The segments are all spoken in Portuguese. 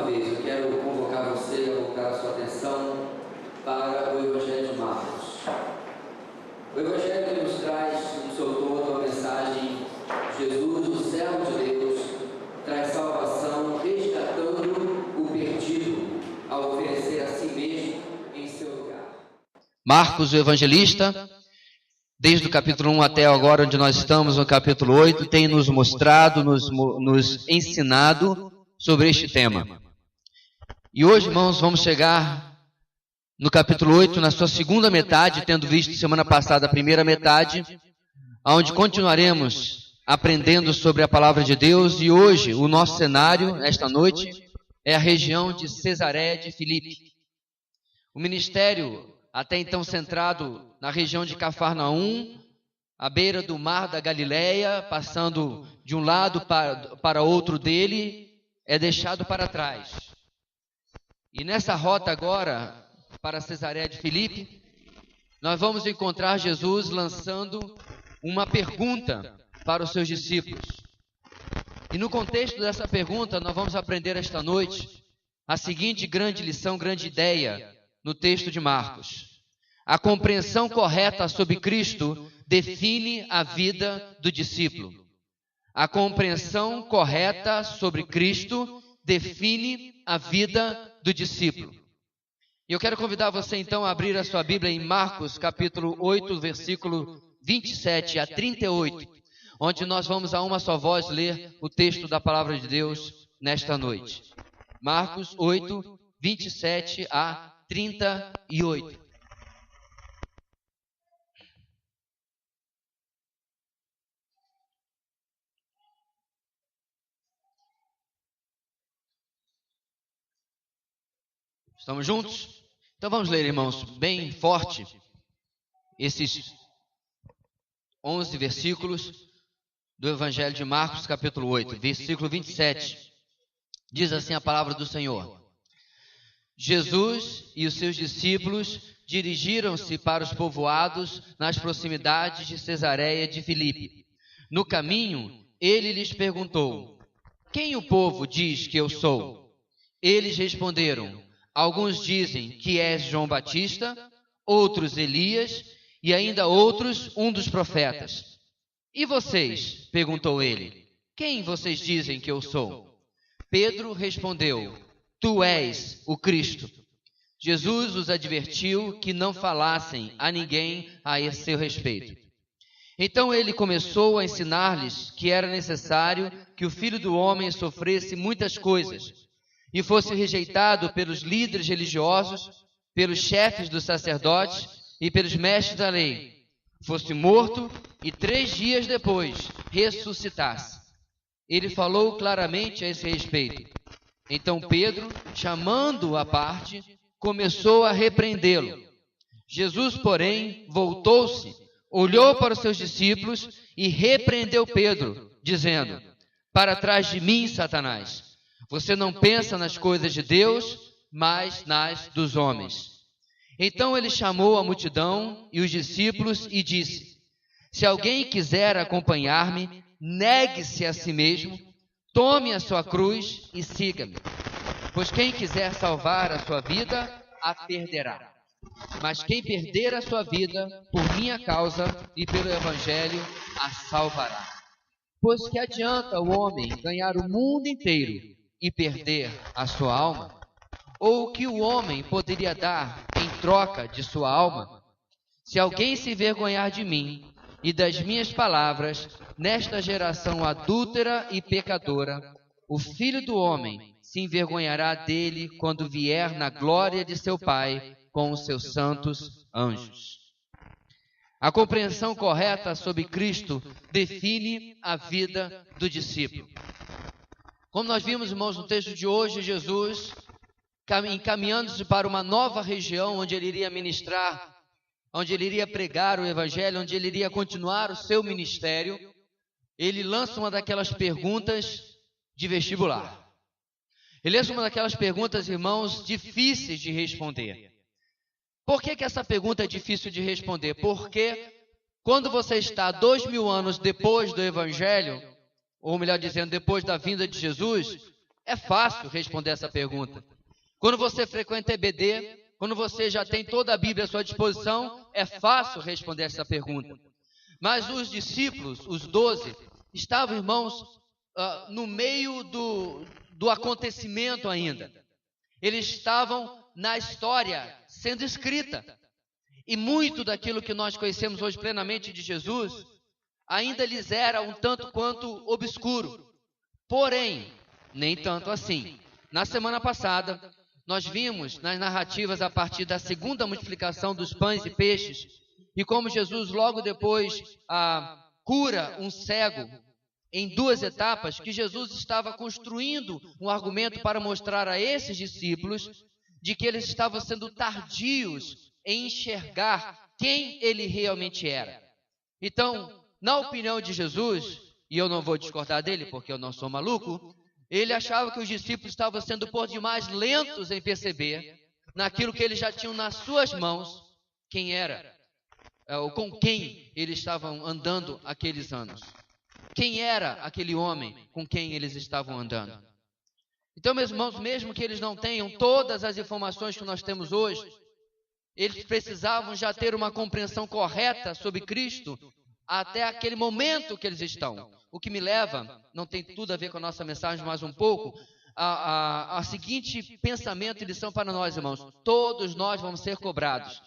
vez, eu quero convocar você, convocar a sua atenção para o Evangelho de Marcos. O Evangelho nos traz, no seu todo, a mensagem: Jesus, o servo de Deus, traz salvação, resgatando o perdido, ao oferecer a si mesmo em seu lugar. Marcos, o evangelista, desde o capítulo 1 até agora, onde nós estamos, no capítulo 8, tem nos mostrado, nos ensinado sobre este tema. E hoje, irmãos, vamos chegar no capítulo 8, na sua segunda metade, tendo visto semana passada a primeira metade, onde continuaremos aprendendo sobre a palavra de Deus. E hoje, o nosso cenário, esta noite, é a região de Cesareia de Filipe. O ministério, até então centrado na região de Cafarnaum, à beira do mar da Galileia, passando de um lado para outro dele, é deixado para trás. E nessa rota agora, para Cesareia de Filipe, nós vamos encontrar Jesus lançando uma pergunta para os seus discípulos. E no contexto dessa pergunta, nós vamos aprender esta noite a seguinte grande lição, grande ideia no texto de Marcos. A compreensão correta sobre Cristo define a vida do discípulo. A compreensão correta sobre Cristo define a vida do discípulo. E eu quero convidar você então a abrir a sua Bíblia em Marcos capítulo 8, versículo 27 a 38, onde nós vamos a uma só voz ler o texto da palavra de Deus nesta noite. Marcos 8, 27 a 38. Estamos juntos? Então vamos ler, irmãos, bem forte, esses 11 versículos do Evangelho de Marcos, capítulo 8, versículo 27. Diz assim a palavra do Senhor: Jesus e os seus discípulos dirigiram-se para os povoados nas proximidades de Cesareia de Filipe. No caminho, ele lhes perguntou: quem o povo diz que eu sou? Eles responderam: alguns dizem que és João Batista, outros Elias, e ainda outros um dos profetas. E vocês? Perguntou ele. Quem vocês dizem que eu sou? Pedro respondeu: tu és o Cristo. Jesus os advertiu que não falassem a ninguém a seu respeito. Então ele começou a ensinar-lhes que era necessário que o Filho do Homem sofresse muitas coisas e fosse rejeitado pelos líderes religiosos, pelos chefes dos sacerdotes e pelos mestres da lei, fosse morto e 3 dias depois ressuscitasse. Ele falou claramente a esse respeito. Então Pedro, chamando-o à parte, começou a repreendê-lo. Jesus, porém, voltou-se, olhou para os seus discípulos e repreendeu Pedro, dizendo: para trás de mim, Satanás. Você não pensa nas coisas de Deus, mas nas dos homens. Então ele chamou a multidão e os discípulos e disse: se alguém quiser acompanhar-me, negue-se a si mesmo, tome a sua cruz e siga-me. Pois quem quiser salvar a sua vida, a perderá. Mas quem perder a sua vida, por minha causa e pelo Evangelho, a salvará. Pois que adianta o homem ganhar o mundo inteiro e perder a sua alma? Ou o que o homem poderia dar em troca de sua alma? Se alguém se envergonhar de mim e das minhas palavras, nesta geração adúltera e pecadora, o Filho do Homem se envergonhará dele quando vier na glória de seu Pai com os seus santos anjos. A compreensão correta sobre Cristo define a vida do discípulo. Como nós vimos, irmãos, no texto de hoje, Jesus encaminhando-se para uma nova região onde ele iria ministrar, onde ele iria pregar o Evangelho, onde ele iria continuar o seu ministério, ele lança uma daquelas perguntas de vestibular. Ele lança uma daquelas perguntas, irmãos, difíceis de responder. Por que essa pergunta é difícil de responder? Porque quando você está 2000 anos depois do Evangelho, ou melhor dizendo, depois da vinda de Jesus, É fácil responder essa pergunta. Quando você frequenta EBD, quando você já tem toda a Bíblia à sua disposição, é fácil responder essa pergunta. Mas os discípulos, os 12, estavam, irmãos, no meio do acontecimento ainda. Eles estavam na história sendo escrita. E muito daquilo que nós conhecemos hoje plenamente de Jesus ainda lhes era um tanto quanto obscuro. Porém, nem tanto assim. Na semana passada, nós vimos nas narrativas a partir da segunda multiplicação dos pães e peixes, e como Jesus logo depois cura um cego em 2 etapas, que Jesus estava construindo um argumento para mostrar a esses discípulos de que eles estavam sendo tardios em enxergar quem ele realmente era. Então, na opinião de Jesus, e eu não vou discordar dele porque eu não sou maluco, ele achava que os discípulos estavam sendo por demais lentos em perceber naquilo que eles já tinham nas suas mãos quem era, ou com quem eles estavam andando aqueles anos. Quem era aquele homem com quem eles estavam andando? Então, meus irmãos, mesmo que eles não tenham todas as informações que nós temos hoje, eles precisavam já ter uma compreensão correta sobre Cristo até aquele momento que eles estão. O que me leva, não tem tudo a ver com a nossa mensagem, mas um pouco, a seguinte pensamento e lição para nós, irmãos. Todos nós vamos ser cobrados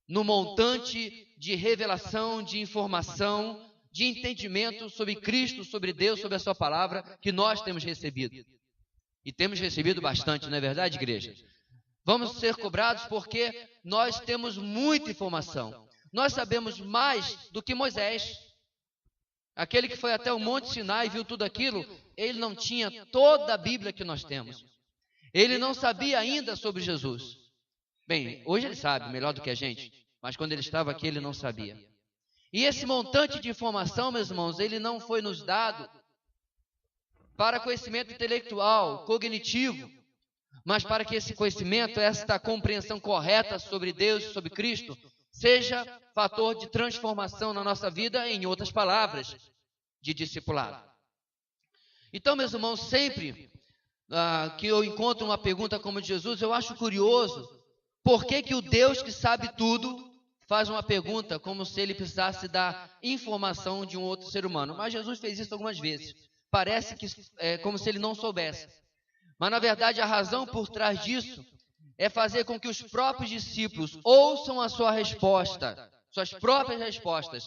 no montante de revelação, de informação, de entendimento sobre Cristo, sobre Deus, sobre a sua palavra, que nós temos recebido. E temos recebido bastante, não é verdade, igreja? Vamos ser cobrados porque nós temos muita informação. Nós sabemos mais do que Moisés. Aquele que foi até o Monte Sinai e viu tudo aquilo, ele não tinha toda a Bíblia que nós temos. Ele não sabia ainda sobre Jesus. Bem, hoje ele sabe melhor do que a gente, mas quando ele estava aqui ele não sabia. E esse montante de informação, meus irmãos, ele não foi nos dado para conhecimento intelectual, cognitivo, mas para que esse conhecimento, esta compreensão correta sobre Deus e sobre Cristo, seja fator de transformação na nossa vida, em outras palavras, de discipulado. Então, meus irmãos, sempre que eu encontro uma pergunta como a de Jesus, eu acho curioso, por que o Deus que sabe tudo faz uma pergunta como se ele precisasse da informação de um outro ser humano. Mas Jesus fez isso algumas vezes. Parece que é como se ele não soubesse. Mas, na verdade, a razão por trás disso é fazer com que os próprios discípulos ouçam a sua resposta, suas próprias respostas,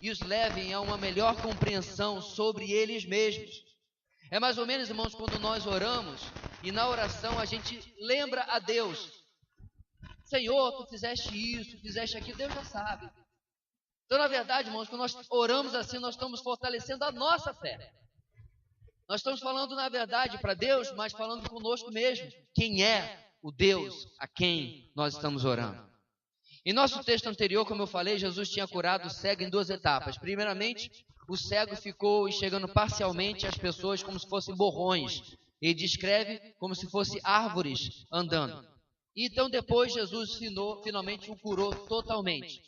e os levem a uma melhor compreensão sobre eles mesmos. É mais ou menos, irmãos, quando nós oramos, e na oração a gente lembra a Deus. Senhor, tu fizeste isso, fizeste aquilo, Deus já sabe. Então, na verdade, irmãos, quando nós oramos assim, nós estamos fortalecendo a nossa fé. Nós estamos falando, na verdade, para Deus, mas falando conosco mesmo. Quem é o Deus a quem nós estamos orando? Em nosso texto anterior, como eu falei, Jesus tinha curado o cego em 2 etapas. Primeiramente, o cego ficou enxergando parcialmente as pessoas como se fossem borrões. Ele descreve como se fossem árvores andando. E então depois Jesus finalmente o curou totalmente.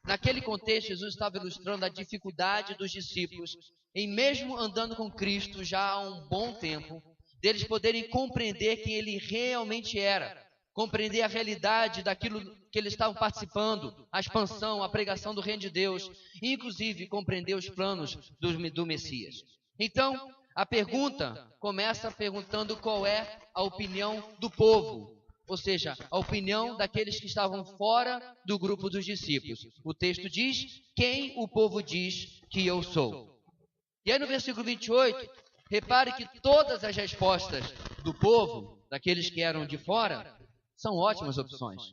Naquele contexto, Jesus estava ilustrando a dificuldade dos discípulos em mesmo andando com Cristo já há um bom tempo, deles poderem compreender quem ele realmente era, compreender a realidade daquilo que eles estavam participando, a expansão, a pregação do reino de Deus, e inclusive compreender os planos do Messias. Então, a pergunta começa perguntando qual é a opinião do povo, ou seja, a opinião daqueles que estavam fora do grupo dos discípulos. O texto diz: quem o povo diz que eu sou? E aí no versículo 28, repare que todas as respostas do povo, daqueles que eram de fora, são ótimas opções.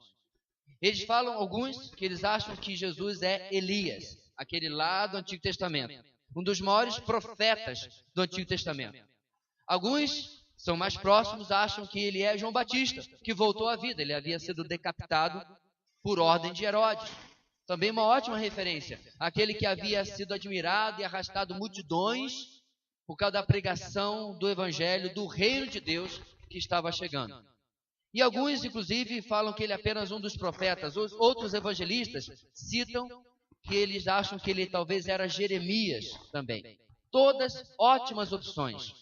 Eles falam, alguns, que eles acham que Jesus é Elias, aquele lá do Antigo Testamento, um dos maiores profetas do Antigo Testamento. Alguns são mais próximos, acham que ele é João Batista, que voltou à vida. Ele havia sido decapitado por ordem de Herodes. Também uma ótima referência, aquele que havia sido admirado e arrastado multidões por causa da pregação do Evangelho, do reino de Deus que estava chegando. E alguns, inclusive, falam que ele é apenas um dos profetas. Os outros evangelistas citam que eles acham que ele talvez era Jeremias também. Todas ótimas opções.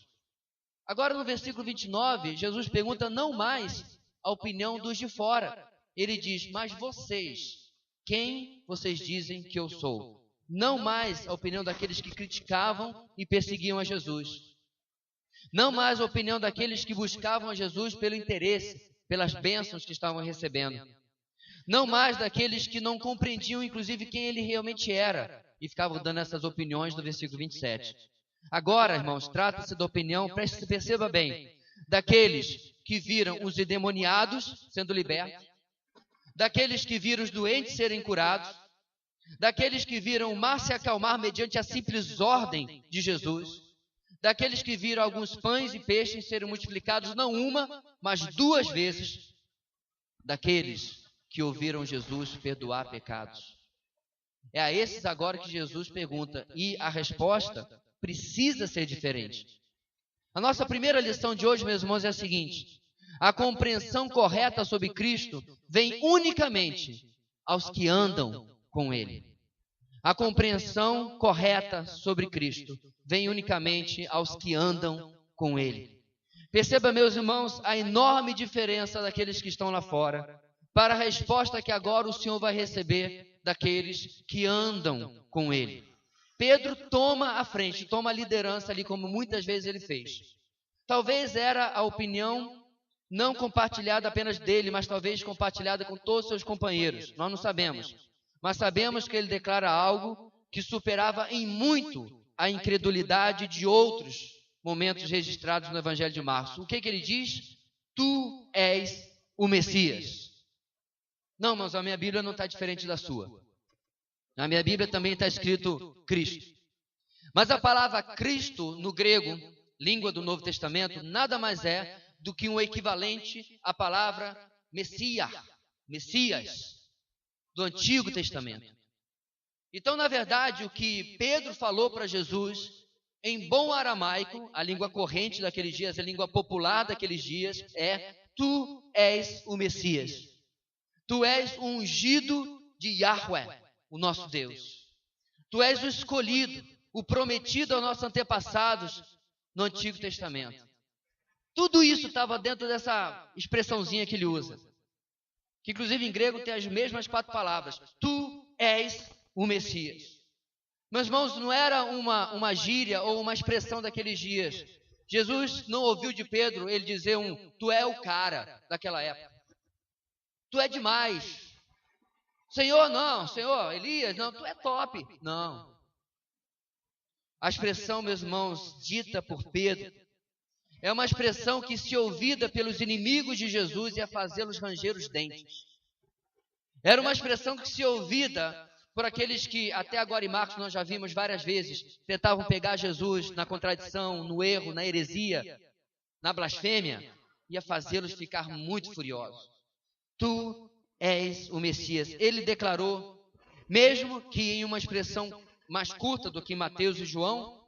Agora no versículo 29, Jesus pergunta não mais a opinião dos de fora. Ele diz, mas vocês, quem vocês dizem que eu sou? Não mais a opinião daqueles que criticavam e perseguiam a Jesus. Não mais a opinião daqueles que buscavam a Jesus pelo interesse, pelas bênçãos que estavam recebendo. Não mais daqueles que não compreendiam, inclusive, quem ele realmente era, e ficavam dando essas opiniões do versículo 27. Agora, irmãos, trata-se da opinião, perceba bem, daqueles que viram os endemoniados sendo libertos, daqueles que viram os doentes serem curados, daqueles que viram o mar se acalmar mediante a simples ordem de Jesus, daqueles que viram alguns pães e peixes serem multiplicados não uma, mas 2 vezes, daqueles que ouviram Jesus perdoar pecados. É a esses agora que Jesus pergunta, e a resposta precisa ser diferente. A nossa primeira lição de hoje, meus irmãos, é a seguinte: a compreensão correta sobre Cristo vem unicamente aos que andam com Ele. A compreensão correta sobre Cristo vem unicamente aos que andam com Ele. Perceba, meus irmãos, a enorme diferença daqueles que estão lá fora para a resposta que agora o Senhor vai receber daqueles que andam com Ele. Pedro toma a frente, toma a liderança ali, como muitas vezes ele fez. Talvez era a opinião não compartilhada apenas dele, mas talvez compartilhada com todos os seus companheiros. Nós não sabemos. Mas sabemos que ele declara algo que superava em muito a incredulidade de outros momentos registrados no Evangelho de Marcos. O que ele diz? Tu és o Messias. Não, mas a minha Bíblia não está diferente da sua. Na minha Bíblia também está escrito Cristo. Mas a palavra Cristo, no grego, língua do Novo Testamento, nada mais é do que um equivalente à palavra Messias, do Antigo Testamento. Então, na verdade, o que Pedro falou para Jesus, em bom aramaico, a língua corrente daqueles dias, a língua popular daqueles dias, é: tu és o Messias. Tu és o ungido de Yahweh, o nosso Deus. Tu és o escolhido, o prometido aos nossos antepassados no Antigo Testamento. Tudo isso estava dentro dessa expressãozinha que ele usa, que inclusive em grego tem as mesmas 4 palavras. Tu és o Messias. Meus irmãos, não era uma gíria ou uma expressão daqueles dias. Jesus não ouviu de Pedro ele dizer tu é o cara daquela época. Tu é demais. Senhor, não. Senhor, Elias, não. Tu é top. Não. A expressão, meus irmãos, dita por Pedro, é uma expressão que, se ouvida pelos inimigos de Jesus, ia fazê-los ranger os dentes. Era uma expressão que, se ouvida por aqueles que, até agora em Marcos nós já vimos várias vezes, tentavam pegar Jesus na contradição, no erro, na heresia, na blasfêmia, ia fazê-los ficar muito furiosos. Tu és o Messias. Ele declarou, mesmo que em uma expressão mais curta do que em Mateus e João,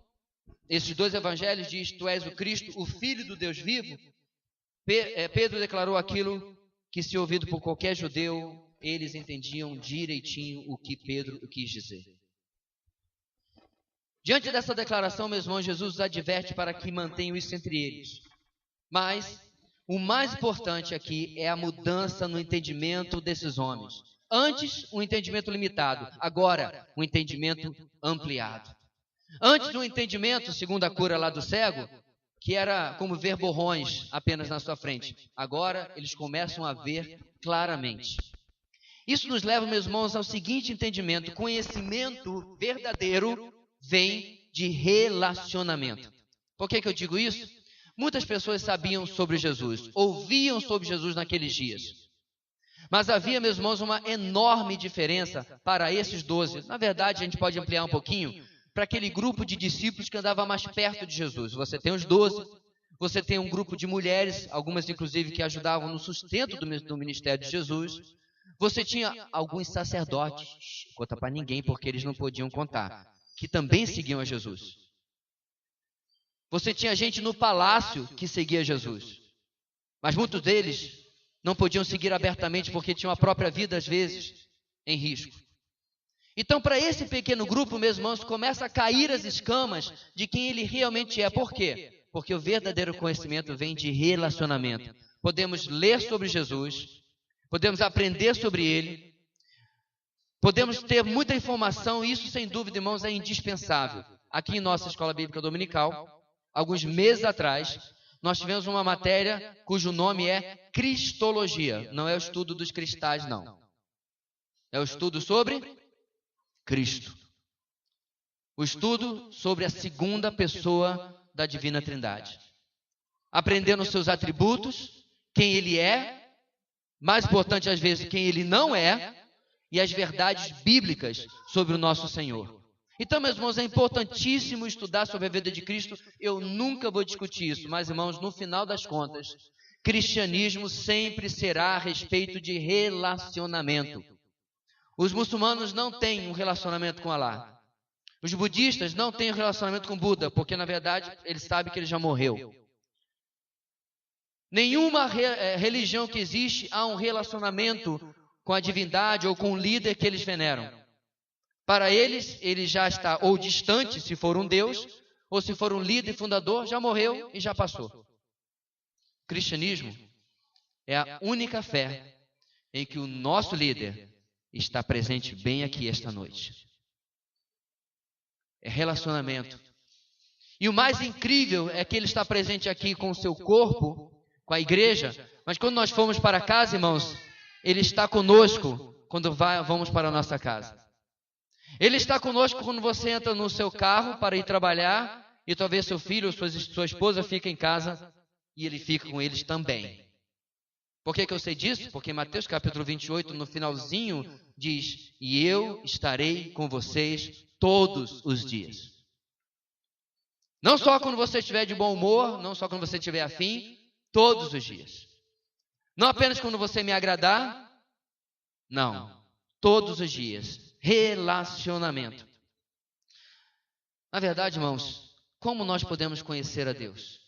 esses 2 evangelhos diz: tu és o Cristo, o Filho do Deus vivo. Pedro declarou aquilo que, se ouvido por qualquer judeu, eles entendiam direitinho o que Pedro quis dizer. Diante dessa declaração, meus irmãos, Jesus os adverte para que mantenham isso entre eles. Mas o mais importante aqui é a mudança no entendimento desses homens. Antes, um entendimento limitado. Agora, um entendimento ampliado. Antes, um entendimento, segundo a cura lá do cego, que era como ver borrões apenas na sua frente. Agora, eles começam a ver claramente. Isso nos leva, meus irmãos, ao seguinte entendimento: conhecimento verdadeiro vem de relacionamento. Por que eu digo isso? Muitas pessoas sabiam sobre Jesus, ouviam sobre Jesus naqueles dias. Mas havia, meus irmãos, uma enorme diferença para esses 12. Na verdade, a gente pode ampliar um pouquinho para aquele grupo de discípulos que andava mais perto de Jesus. Você tem os 12, você tem um grupo de mulheres, algumas inclusive que ajudavam no sustento do ministério de Jesus. Você tinha alguns sacerdotes, conta para ninguém porque eles não podiam contar, que também seguiam a Jesus. Você tinha gente no palácio que seguia Jesus, mas muitos deles não podiam seguir abertamente porque tinham a própria vida, às vezes, em risco. Então, para esse pequeno grupo, meus irmãos, começa a cair as escamas de quem ele realmente é. Por quê? Porque o verdadeiro conhecimento vem de relacionamento. Podemos ler sobre Jesus, podemos aprender sobre Ele, podemos ter muita informação, e isso, sem dúvida, irmãos, é indispensável. Aqui em nossa Escola Bíblica Dominical, alguns meses atrás, nós tivemos uma matéria cujo nome é Cristologia. Não é o estudo dos cristais, não. É o estudo sobre Cristo. O estudo sobre a segunda pessoa da Divina Trindade. Aprendendo os seus atributos, quem Ele é, mais importante às vezes, quem Ele não é, e as verdades bíblicas sobre o nosso Senhor. Então, meus irmãos, é importantíssimo estudar sobre a vida de Cristo. Eu nunca vou discutir isso, mas, irmãos, no final das contas, cristianismo sempre será a respeito de relacionamento. Os muçulmanos não têm um relacionamento com Alá. Os budistas não têm um relacionamento com Buda, porque, na verdade, eles sabem que ele já morreu. Nenhuma religião que existe há um relacionamento com a divindade ou com o líder que eles veneram. Para eles, ele já está ou distante, se for um Deus, ou se for um líder fundador, já morreu e já passou. O cristianismo é a única fé em que o nosso líder está presente bem aqui esta noite. É relacionamento. E o mais incrível é que ele está presente aqui com o seu corpo, com a igreja, mas quando nós formos para casa, irmãos, ele está conosco quando vamos para a nossa casa. Ele está conosco quando você entra no seu carro para ir trabalhar e talvez seu filho ou sua esposa fique em casa e ele fica com eles também. Por que eu sei disso? Porque em Mateus capítulo 28, no finalzinho, diz: e eu estarei com vocês todos os dias. Não só quando você estiver de bom humor, não só quando você estiver afim, todos os dias. Não apenas quando você me agradar, não, todos os dias. Relacionamento. Na verdade, irmãos, como nós podemos conhecer a Deus?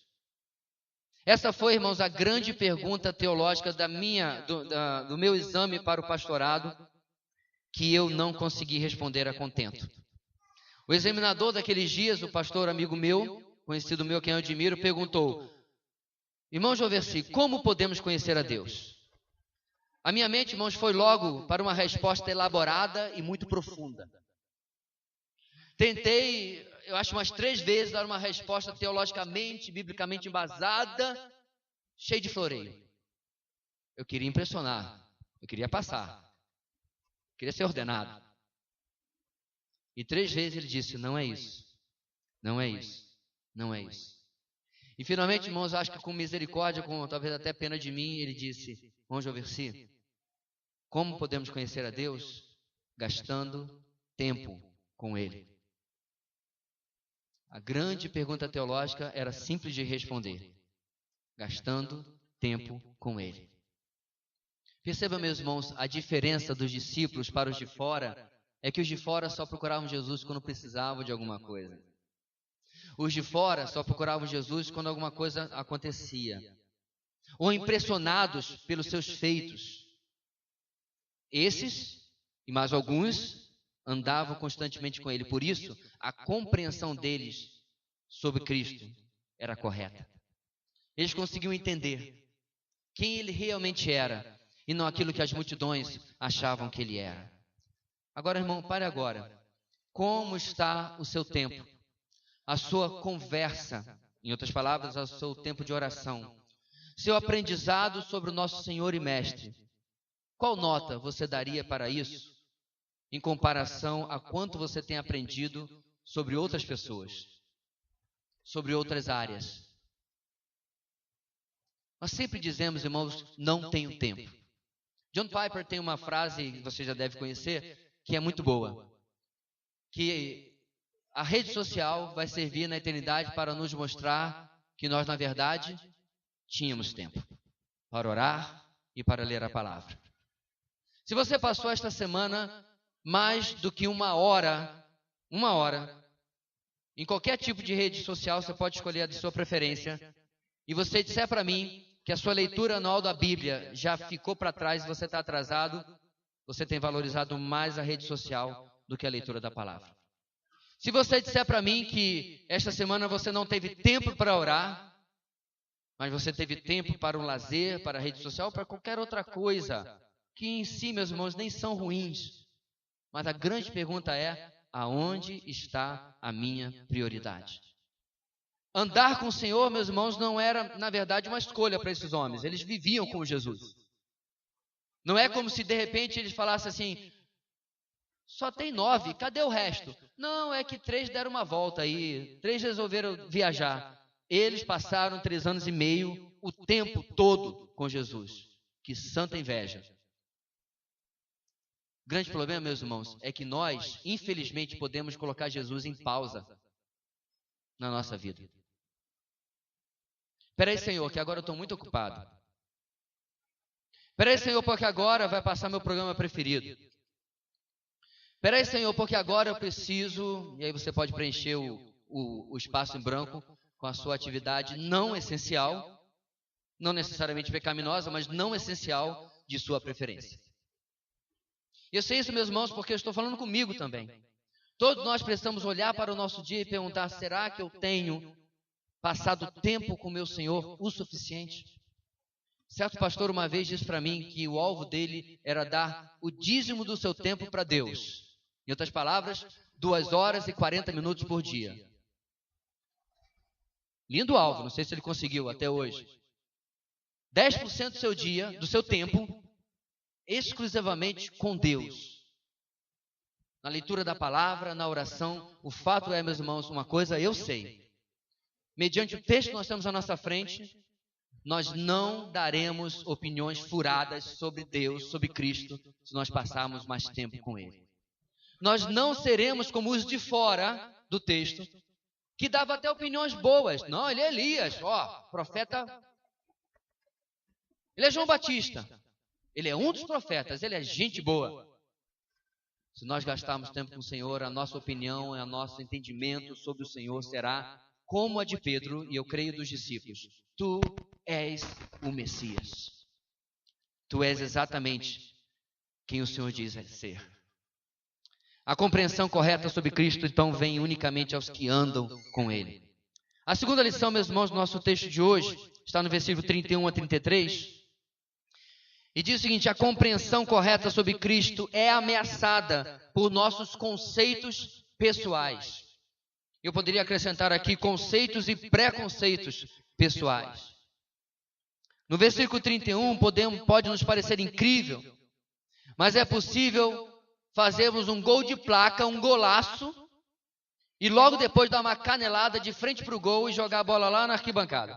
Essa foi, irmãos, a grande pergunta teológica do meu exame para o pastorado, que eu não consegui responder a contento. O examinador daqueles dias, o pastor amigo meu, conhecido meu que eu admiro, perguntou: irmão Joversi, como podemos conhecer a Deus? A minha mente, irmãos, foi logo para uma resposta elaborada e muito profunda. Tentei, eu acho, umas 3 vezes dar uma resposta teologicamente, biblicamente embasada, cheia de floreio. Eu queria impressionar, eu queria passar, queria ser ordenado. E 3 vezes ele disse: não é isso, não é isso, não é isso. E finalmente, irmãos, acho que com misericórdia, com talvez até pena de mim, ele disse: irmão Joversi, como podemos conhecer a Deus? Gastando tempo com Ele. A grande pergunta teológica era simples de responder: gastando tempo com Ele. Perceba, meus irmãos, a diferença dos discípulos para os de fora é que os de fora só procuravam Jesus quando precisavam de alguma coisa. Os de fora só procuravam Jesus quando alguma coisa acontecia, ou impressionados pelos seus feitos. Esses, e mais alguns, andavam constantemente com ele. Por isso, a compreensão deles sobre Cristo era correta. Eles conseguiam entender quem ele realmente era e não aquilo que as multidões achavam que ele era. Agora, irmão, pare agora. Como está o seu tempo? A sua conversa, em outras palavras, o seu tempo de oração, seu aprendizado sobre o nosso Senhor e Mestre. Qual nota você daria para isso, em comparação a quanto você tem aprendido sobre outras pessoas, sobre outras áreas? Nós sempre dizemos, irmãos, não tenho tempo. John Piper tem uma frase que você já deve conhecer, que é muito boa, que a rede social vai servir na eternidade para nos mostrar que nós, na verdade, tínhamos tempo para orar e para ler a palavra. Se você passou esta semana mais do que uma hora, em qualquer tipo de rede social, você pode escolher a de sua preferência, e você disser para mim que a sua leitura anual da Bíblia já ficou para trás e você está atrasado, você tem valorizado mais a rede social do que a leitura da palavra. Se você disser para mim que esta semana você não teve tempo para orar, mas você teve tempo para um lazer, para a rede social, para qualquer outra coisa, que em si, meus irmãos, nem são ruins. Mas a grande pergunta é, aonde está a minha prioridade? Andar com o Senhor, meus irmãos, não era, na verdade, uma escolha para esses homens. Eles viviam com Jesus. Não é como se, de repente, eles falassem assim, só tem 9, cadê o resto? Não, é que 3 deram uma volta aí, 3 resolveram viajar. Eles passaram 3 anos e meio, o tempo todo com Jesus. Que santa inveja. O grande problema, meus irmãos, é que nós, infelizmente, podemos colocar Jesus em pausa na nossa vida. Espera aí, Senhor, que agora eu estou muito ocupado. Espera aí, Senhor, porque agora vai passar meu programa preferido. Espera aí, Senhor, porque agora eu preciso... E aí você pode preencher o espaço em branco com a sua atividade não essencial, não necessariamente pecaminosa, mas não essencial de sua preferência. Eu sei isso, meus irmãos, porque eu estou falando comigo também. Todos nós precisamos olhar para o nosso dia e perguntar, será que eu tenho passado tempo com meu Senhor o suficiente? Certo pastor uma vez disse para mim que o alvo dele era dar o dízimo do seu tempo para Deus. Em outras palavras, 2 horas e 40 minutos por dia. Lindo alvo, não sei se ele conseguiu até hoje. 10% do seu dia, do seu tempo, exclusivamente com Deus. Na leitura da palavra, na oração. O fato é, meus irmãos, uma coisa eu sei. Mediante o texto que nós temos à nossa frente, nós não daremos opiniões furadas sobre Deus, sobre Cristo, se nós passarmos mais tempo com Ele. Nós não seremos como os de fora do texto, que dava até opiniões boas. Não, ele é Elias, profeta. Ele é João Batista. Ele é um dos profetas, ele é gente boa. Se nós gastarmos tempo com o Senhor, a nossa opinião, o nosso entendimento sobre o Senhor será como a de Pedro, e eu creio dos discípulos. Tu és o Messias. Tu és exatamente quem o Senhor diz ser. A compreensão correta sobre Cristo, então, vem unicamente aos que andam com Ele. A segunda lição, meus irmãos, do nosso texto de hoje, está no versículo 31 a 33, e diz o seguinte, a compreensão correta sobre Cristo é ameaçada por nossos conceitos pessoais. Eu poderia acrescentar aqui conceitos e preconceitos pessoais. No versículo 31, pode nos parecer incrível, mas é possível fazermos um gol de placa, um golaço, e logo depois dar uma canelada de frente para o gol e jogar a bola lá na arquibancada.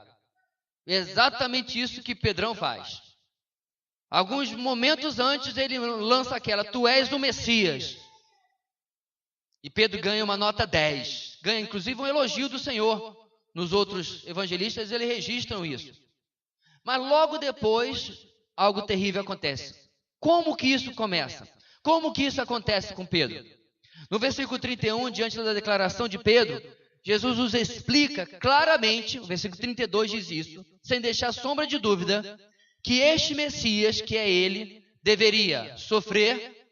É exatamente isso que Pedrão faz. Alguns momentos antes ele lança aquela, tu és o Messias. E Pedro ganha uma nota 10. Ganha inclusive um elogio do Senhor. Nos outros evangelistas eles registram isso. Mas logo depois, algo terrível acontece. Como que isso começa? Como que isso acontece com Pedro? No versículo 31, diante da declaração de Pedro, Jesus nos explica claramente, o versículo 32 diz isso, sem deixar sombra de dúvida, que este Messias, que é ele, deveria sofrer,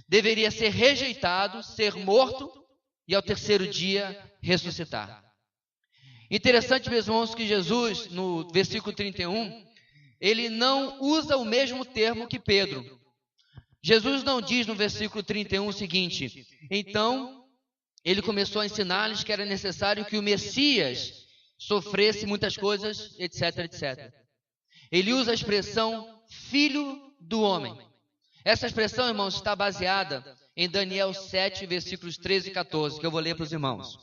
deveria ser rejeitado, ser morto e ao terceiro dia ressuscitar. Interessante, meus irmãos, que Jesus, no versículo 31, ele não usa o mesmo termo que Pedro. Jesus não diz no versículo 31 o seguinte, então ele começou a ensinar-lhes que era necessário que o Messias sofresse muitas coisas, etc, etc. Ele usa a expressão filho do homem. Essa expressão, irmãos, está baseada em Daniel 7, versículos 13 e 14, que eu vou ler para os irmãos.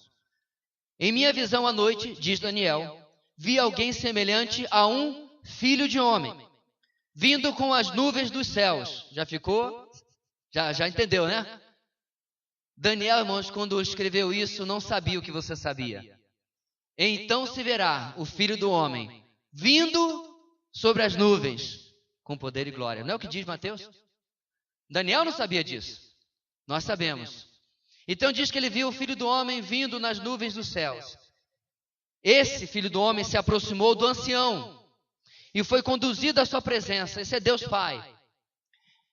Em minha visão à noite, diz Daniel, vi alguém semelhante a um filho de homem, vindo com as nuvens dos céus. Já ficou? Já entendeu, né? Daniel, irmãos, quando escreveu isso, não sabia o que você sabia. Então se verá o Filho do Homem vindo sobre as nuvens com poder e glória. Não é o que diz Mateus? Daniel não sabia disso. Nós sabemos. Então diz que ele viu o Filho do Homem vindo nas nuvens dos céus. Esse Filho do Homem se aproximou do ancião e foi conduzido à sua presença. Esse é Deus Pai.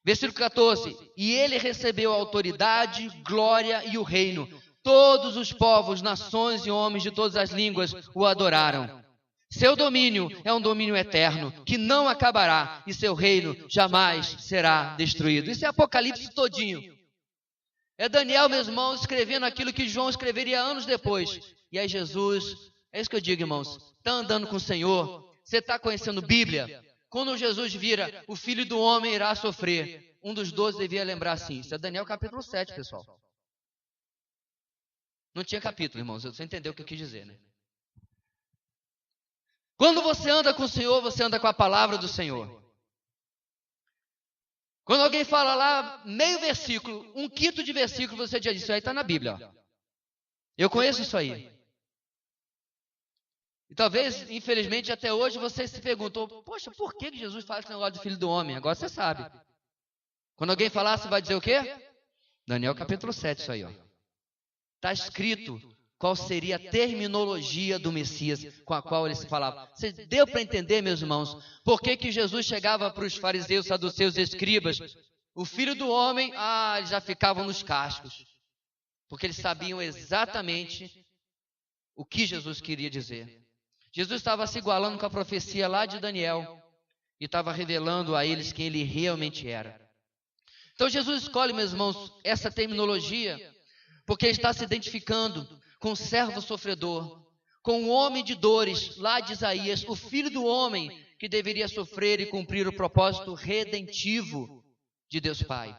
Versículo 14. E ele recebeu a autoridade, glória e o reino, todos os povos, nações e homens de todas as línguas o adoraram. Seu domínio é um domínio eterno, que não acabará, e seu reino jamais será destruído. Isso é Apocalipse todinho. É Daniel, meus irmãos, escrevendo aquilo que João escreveria anos depois. E aí Jesus, é isso que eu digo, irmãos, está andando com o Senhor, você está conhecendo Bíblia. Quando Jesus vira, o Filho do Homem irá sofrer. Um dos 12 devia lembrar assim. Isso é Daniel capítulo 7, pessoal. Não tinha capítulo, irmãos, você entendeu o que eu quis dizer, né? Quando você anda com o Senhor, você anda com a palavra do Senhor. Quando alguém fala lá, meio versículo, um quinto de versículo, você já disse, isso aí está na Bíblia. Ó. Eu conheço isso aí. E talvez, infelizmente, até hoje você se perguntou, poxa, por que Jesus fala esse negócio do Filho do Homem? Agora você sabe. Quando alguém falar, você vai dizer o quê? Daniel capítulo 7, isso aí, ó. Está escrito qual seria a terminologia do Messias com a qual ele se falava. Você deu para entender, meus irmãos, por que Jesus chegava para os fariseus, saduceus e escribas? O Filho do Homem, eles já ficavam nos cascos. Porque eles sabiam exatamente o que Jesus queria dizer. Jesus estava se igualando com a profecia lá de Daniel e estava revelando a eles quem ele realmente era. Então Jesus escolhe, meus irmãos, essa terminologia porque ele está se identificando com o servo sofredor, com o homem de dores, lá de Isaías, o Filho do Homem que deveria sofrer e cumprir o propósito redentivo de Deus Pai.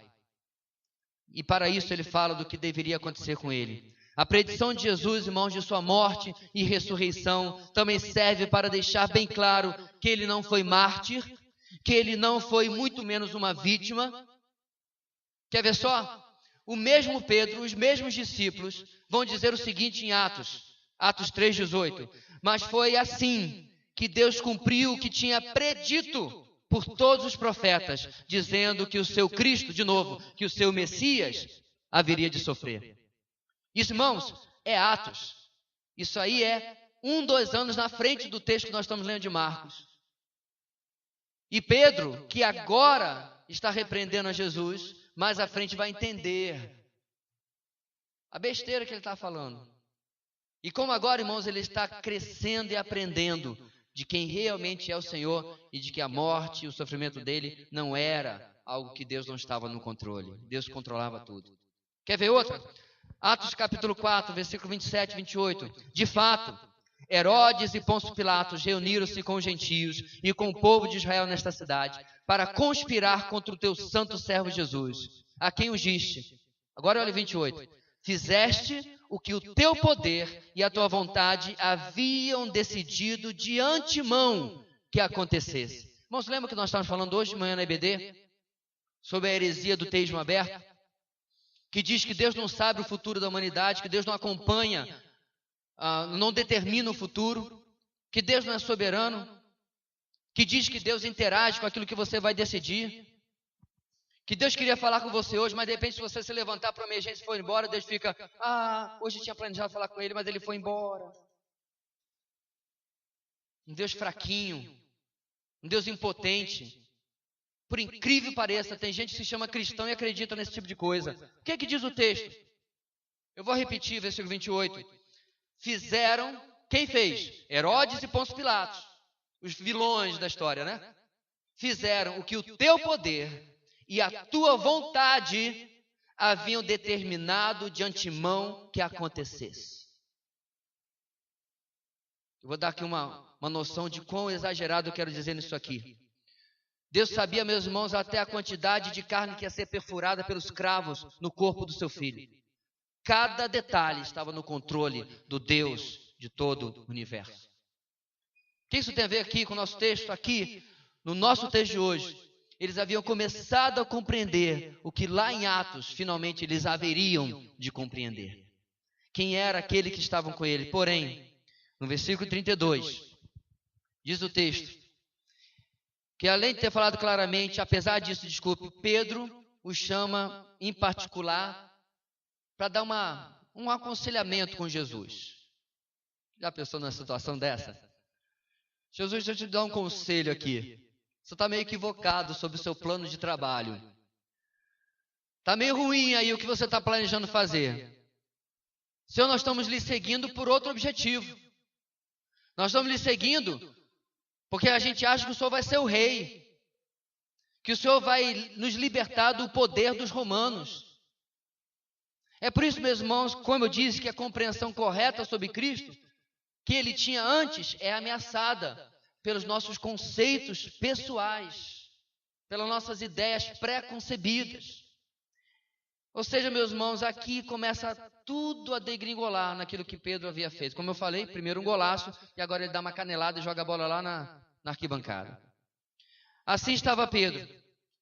E para isso ele fala do que deveria acontecer com ele. A predição de Jesus, irmãos, de sua morte e ressurreição, também serve para deixar bem claro que ele não foi mártir, que ele não foi muito menos uma vítima. Quer ver só? O mesmo Pedro, os mesmos discípulos, vão dizer o seguinte em Atos 3,18. Mas foi assim que Deus cumpriu o que tinha predito por todos os profetas, dizendo que o seu Cristo, de novo, que o seu Messias haveria de sofrer. Isso, irmãos, é Atos. Isso aí é 2 anos na frente do texto que nós estamos lendo de Marcos. E Pedro, que agora está repreendendo a Jesus, mais à frente vai entender a besteira que ele está falando. E como agora, irmãos, ele está crescendo e aprendendo de quem realmente é o Senhor e de que a morte e o sofrimento dele não era algo que Deus não estava no controle. Deus controlava tudo. Quer ver outra? Atos capítulo 4, versículo 27 e 28. De fato, Herodes e Pôncio Pilatos reuniram-se com os gentios e com o povo de Israel nesta cidade para conspirar contra o teu santo servo Jesus, a quem ungiste. Agora olha 28. Fizeste o que o teu poder e a tua vontade haviam decidido de antemão que acontecesse. Irmãos, lembra que nós estávamos falando hoje de manhã na EBD? Sobre a heresia do teísmo aberto? Que diz que Deus não sabe o futuro da humanidade, que Deus não acompanha, não determina o futuro, que Deus não é soberano, que diz que Deus interage com aquilo que você vai decidir, que Deus queria falar com você hoje, mas de repente se você se levantar para uma emergência e for embora, Deus fica, hoje eu tinha planejado falar com ele, mas ele foi embora. Um Deus fraquinho, um Deus impotente. Por incrível que pareça, tem gente que se chama cristão e acredita nesse tipo de coisa. O que é que diz o texto? Eu vou repetir, versículo 28. Fizeram, quem fez? Herodes e Pôncio Pilatos, os vilões da história, né? Fizeram o que o teu poder e a tua vontade haviam determinado de antemão que acontecesse. Eu vou dar aqui uma noção de quão exagerado eu quero dizer nisso aqui. Deus sabia, meus irmãos, até a quantidade de carne que ia ser perfurada pelos cravos no corpo do seu filho. Cada detalhe estava no controle do Deus de todo o universo. O que isso tem a ver aqui com o nosso texto? Aqui, no nosso texto de hoje, eles haviam começado a compreender o que lá em Atos, finalmente, eles haveriam de compreender. Quem era aquele que estavam com ele? Porém, no versículo 32, diz o texto, que além de ter falado claramente, apesar disso, desculpe, Pedro o chama em particular para dar um aconselhamento com Jesus. Já pensou numa situação dessa? Jesus, deixa eu te dar um conselho aqui. Você está meio equivocado sobre o seu plano de trabalho. Está meio ruim aí o que você está planejando fazer. Senhor, nós estamos lhe seguindo por outro objetivo. Nós estamos lhe seguindo porque a gente acha que o Senhor vai ser o rei, que o Senhor vai nos libertar do poder dos romanos. É por isso, meus irmãos, como eu disse, que a compreensão correta sobre Cristo, que ele tinha antes, é ameaçada pelos nossos conceitos pessoais, pelas nossas ideias pré-concebidas. Ou seja, meus irmãos, aqui começa tudo a degringolar naquilo que Pedro havia feito. Como eu falei, primeiro um golaço, e agora ele dá uma canelada e joga a bola lá na arquibancada. Assim estava Pedro,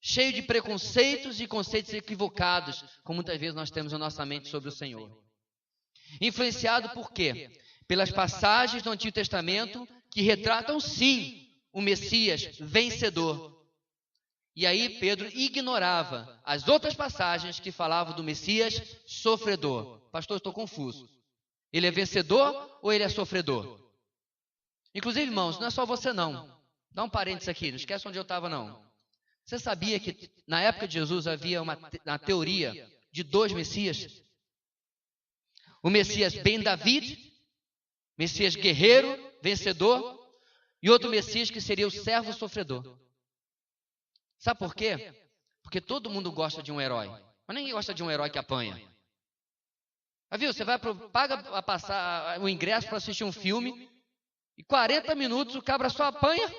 cheio de preconceitos e conceitos equivocados, como muitas vezes nós temos na nossa mente sobre o Senhor. Influenciado por quê? Pelas passagens do Antigo Testamento que retratam, sim, o Messias vencedor. E aí Pedro ignorava as outras passagens que falavam do Messias sofredor. Pastor, estou confuso. Ele é vencedor ou ele é sofredor? Inclusive, irmãos, não é só você não. Dá um parênteses aqui, não esquece onde eu estava não. Você sabia que na época de Jesus havia uma teoria de dois Messias? O Messias Ben David, Messias guerreiro, vencedor, e outro Messias que seria o servo sofredor. Sabe por quê? Porque todo mundo gosta de um herói, mas ninguém gosta de um herói que apanha. Viu? Você paga a passar o ingresso para assistir um filme e 40 minutos o cabra só apanha.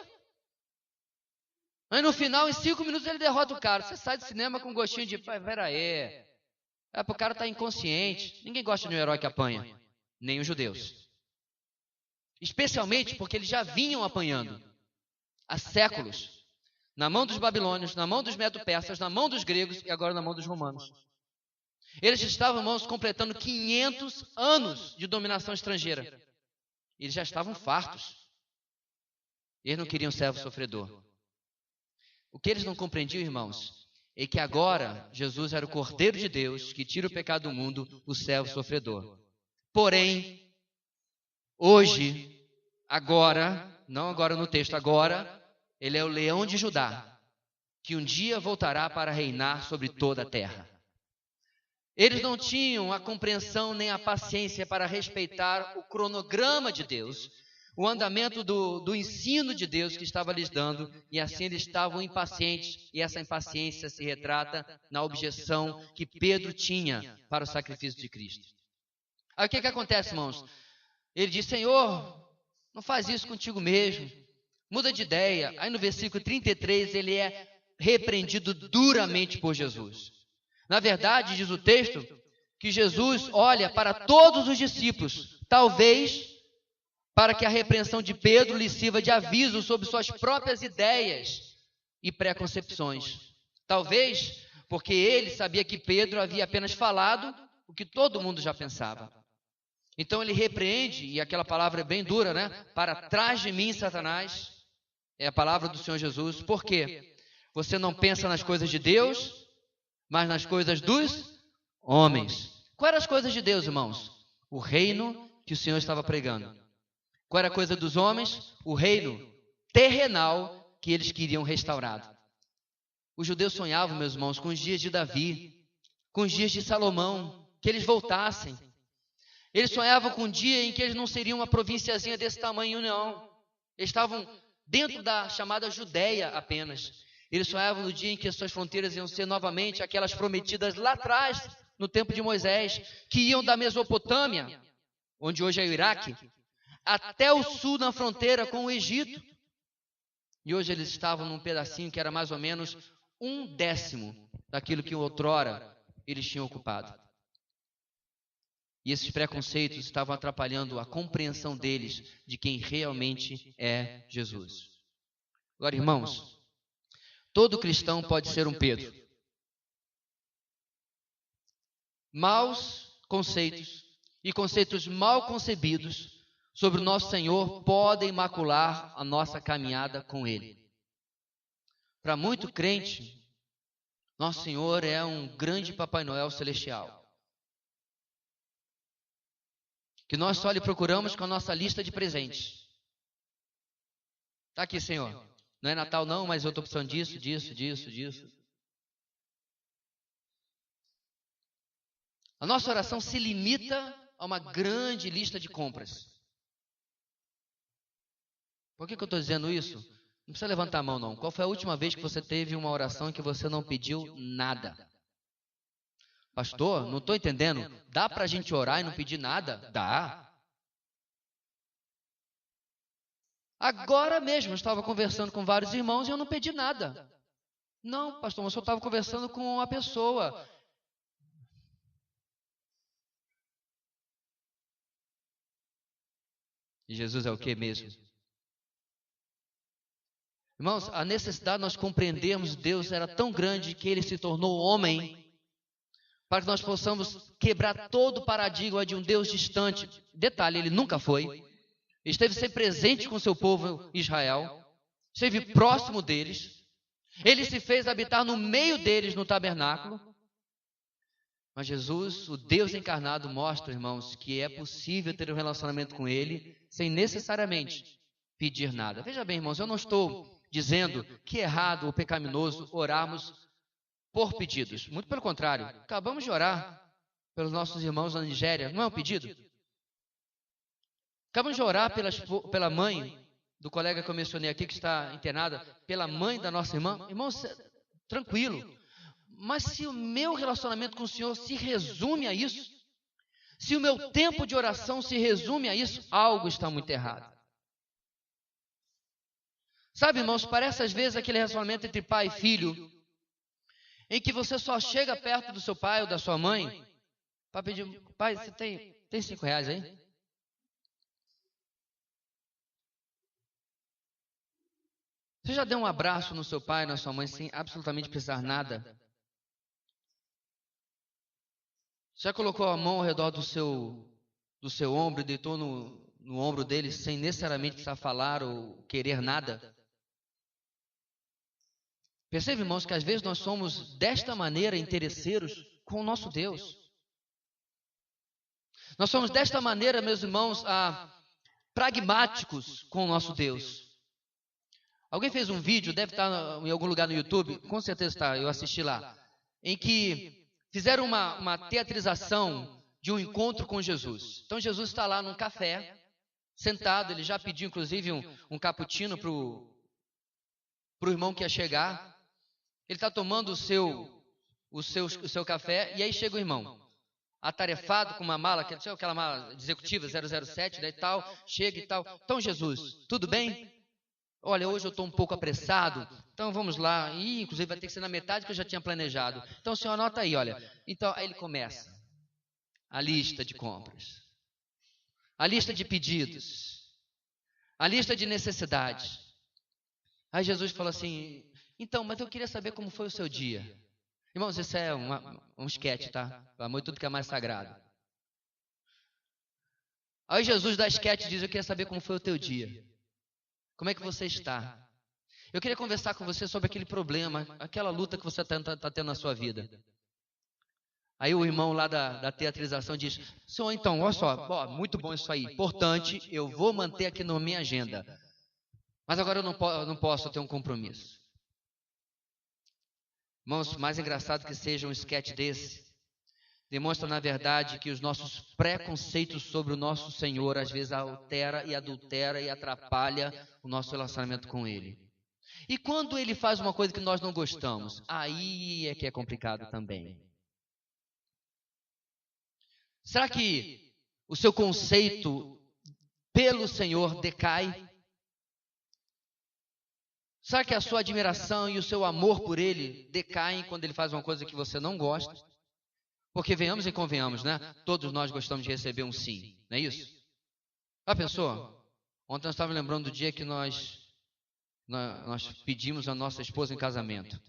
Mas no final, em 5 minutos, ele derrota o cara. Você sai do cinema com um gostinho de, pera aí, o cara está inconsciente. Ninguém gosta de um herói que apanha, nem os judeus. Especialmente porque eles já vinham apanhando há séculos. Na mão dos babilônios, na mão dos medo-persas, na mão dos gregos e agora na mão dos romanos. Eles estavam, irmãos, completando 500 anos de dominação estrangeira. Eles já estavam fartos. Eles não queriam servo sofredor. O que eles não compreendiam, irmãos, é que agora Jesus era o Cordeiro de Deus que tira o pecado do mundo, o servo sofredor. Porém, hoje, agora, não agora no texto, agora, ele é o leão de Judá, que um dia voltará para reinar sobre toda a terra. Eles não tinham a compreensão nem a paciência para respeitar o cronograma de Deus, o andamento do ensino de Deus que estava lhes dando, e assim eles estavam impacientes, e essa impaciência se retrata na objeção que Pedro tinha para o sacrifício de Cristo. Aí o que acontece, irmãos? Ele diz, Senhor, não faz isso contigo mesmo, muda de ideia. Aí no versículo 33 ele é repreendido duramente por Jesus. Na verdade, diz o texto, que Jesus olha para todos os discípulos, talvez para que a repreensão de Pedro lhe sirva de aviso sobre suas próprias ideias e preconcepções. Talvez porque ele sabia que Pedro havia apenas falado o que todo mundo já pensava. Então ele repreende, e aquela palavra é bem dura, né? Para trás de mim, Satanás, é a palavra do Senhor Jesus. Por quê? Você não pensa nas coisas de Deus, mas nas coisas dos homens. Quais eram as coisas de Deus, irmãos? O reino que o Senhor estava pregando. Qual era a coisa dos homens? O reino terrenal que eles queriam restaurado. Os judeus sonhavam, meus irmãos, com os dias de Davi, com os dias de Salomão, que eles voltassem. Eles sonhavam com um dia em que eles não seriam uma provinciazinha desse tamanho, não. Eles estavam dentro da chamada Judéia apenas. Eles sonhavam no dia em que as suas fronteiras iam ser novamente aquelas prometidas lá atrás, no tempo de Moisés, que iam da Mesopotâmia, onde hoje é o Iraque, até o sul na fronteira com o Egito. E hoje eles estavam num pedacinho que era mais ou menos 1/10 daquilo que outrora eles tinham ocupado. E esses preconceitos estavam atrapalhando a compreensão deles de quem realmente é Jesus. Agora, irmãos, todo cristão pode ser um Pedro. Maus conceitos e conceitos mal concebidos sobre o nosso Senhor podem macular a nossa caminhada com Ele. Para muito crente, nosso Senhor é um grande Papai Noel celestial, que nós só lhe procuramos com a nossa lista de presentes. Está aqui, Senhor. Não é Natal não, mas eu estou precisando disso. A nossa oração se limita a uma grande lista de compras. Por que eu estou dizendo isso? Não precisa levantar a mão, não. Qual foi a última vez que você teve uma oração em que você não pediu nada? Pastor, não estou entendendo. Dá para a gente orar e não pedir nada? Dá. Agora mesmo eu estava conversando com vários irmãos e eu não pedi nada. Não, pastor, mas eu estava conversando com uma pessoa. E Jesus é o que mesmo? Irmãos, a necessidade de nós compreendermos Deus era tão grande que Ele se tornou homem para que nós possamos quebrar todo o paradigma de um Deus distante. Detalhe, Ele nunca foi. Ele esteve sempre presente com seu povo Israel, esteve próximo deles. Ele se fez habitar no meio deles no tabernáculo. Mas Jesus, o Deus encarnado, mostra, irmãos, que é possível ter um relacionamento com Ele sem necessariamente pedir nada. Veja bem, irmãos, eu não estou dizendo que é errado ou pecaminoso orarmos por pedidos. Muito pelo contrário, acabamos de orar pelos nossos irmãos na Nigéria. Não é um pedido? Acabamos de orar pela mãe do colega que eu mencionei aqui, que está internada, pela mãe da nossa irmã. Irmãos, tranquilo. Mas se o meu relacionamento com o Senhor se resume a isso, se o meu tempo de oração se resume a isso, algo está muito errado. Sabe, irmãos, parece às vezes aquele relacionamento entre pai e filho, em que você só chega perto do seu pai ou da sua mãe para pedir: pai, você tem R$5 aí? Você já deu um abraço no seu pai, na sua mãe, sem absolutamente precisar nada? Já colocou a mão ao redor do seu ombro e deitou no ombro dele sem necessariamente precisar falar ou querer nada? Percebe, irmãos, que às vezes nós somos desta maneira interesseiros com o nosso Deus. Nós somos desta maneira, meus irmãos, pragmáticos com o nosso Deus. Alguém fez um vídeo, deve estar em algum lugar no YouTube, com certeza está, eu assisti lá, em que fizeram uma teatrização de um encontro com Jesus. Então Jesus está lá num café, sentado, ele já pediu inclusive um cappuccino para o irmão que ia chegar. Ele está tomando o seu café, e aí chega o irmão, atarefado com uma mala, que é aquela mala executiva 007, né, e tal, chega e tal. Então, Jesus, tudo bem? Olha, hoje eu estou um pouco apressado, então vamos lá. E inclusive vai ter que ser na metade que eu já tinha planejado. Então, o senhor anota aí, olha. Então, aí ele começa a lista de compras, a lista de pedidos, a lista de necessidades. Aí Jesus falou assim: então, mas eu queria saber como foi o seu dia. Irmãos, isso é um esquete, tá? Pelo amor de tudo que é mais sagrado. Aí Jesus da esquete diz: eu queria saber como foi o teu dia. Como é que você está? Eu queria conversar com você sobre aquele problema, aquela luta que você está tendo na sua vida. Aí o irmão lá da teatrização diz: senhor, então, olha só, muito bom isso aí, importante, eu vou manter aqui na minha agenda. Mas agora eu não posso ter um compromisso. Irmãos, mais engraçado que seja um esquete desse, demonstra na verdade que os nossos preconceitos sobre o nosso Senhor às vezes altera e adultera e atrapalha o nosso relacionamento com Ele. E quando Ele faz uma coisa que nós não gostamos, aí é que é complicado também. Será que o seu conceito pelo Senhor decai? Será que a sua admiração e o seu amor por Ele decaem quando Ele faz uma coisa que você não gosta? Porque venhamos e convenhamos, né? Todos nós gostamos de receber um sim, não é isso? Já pensou? Ontem nós estávamos lembrando do dia que nós pedimos a nossa esposa em casamento.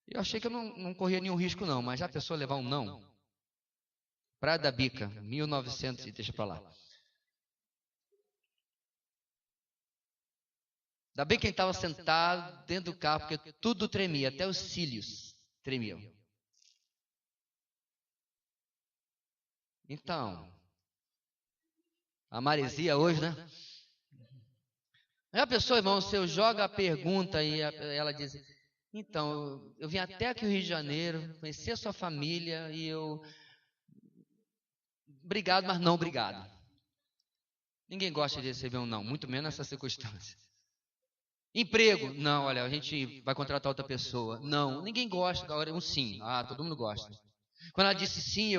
Eu achei que eu não corria nenhum risco não, mas já pensou levar um não? Praia da Bica, 1900 e deixa para lá. Ainda bem quem estava sentado dentro do carro, porque tudo tremia, até os cílios tremiam. Então, a maresia hoje, né? Já pensou, irmão, se eu jogo a pergunta e ela diz: então, eu vim até aqui no Rio de Janeiro, conheci a sua família e eu obrigado, mas não obrigado. Ninguém gosta de receber um não, muito menos nessa circunstância. Emprego, não, olha, a gente vai contratar outra pessoa. Não, ninguém gosta, agora um sim. Todo mundo gosta. Quando ela disse sim,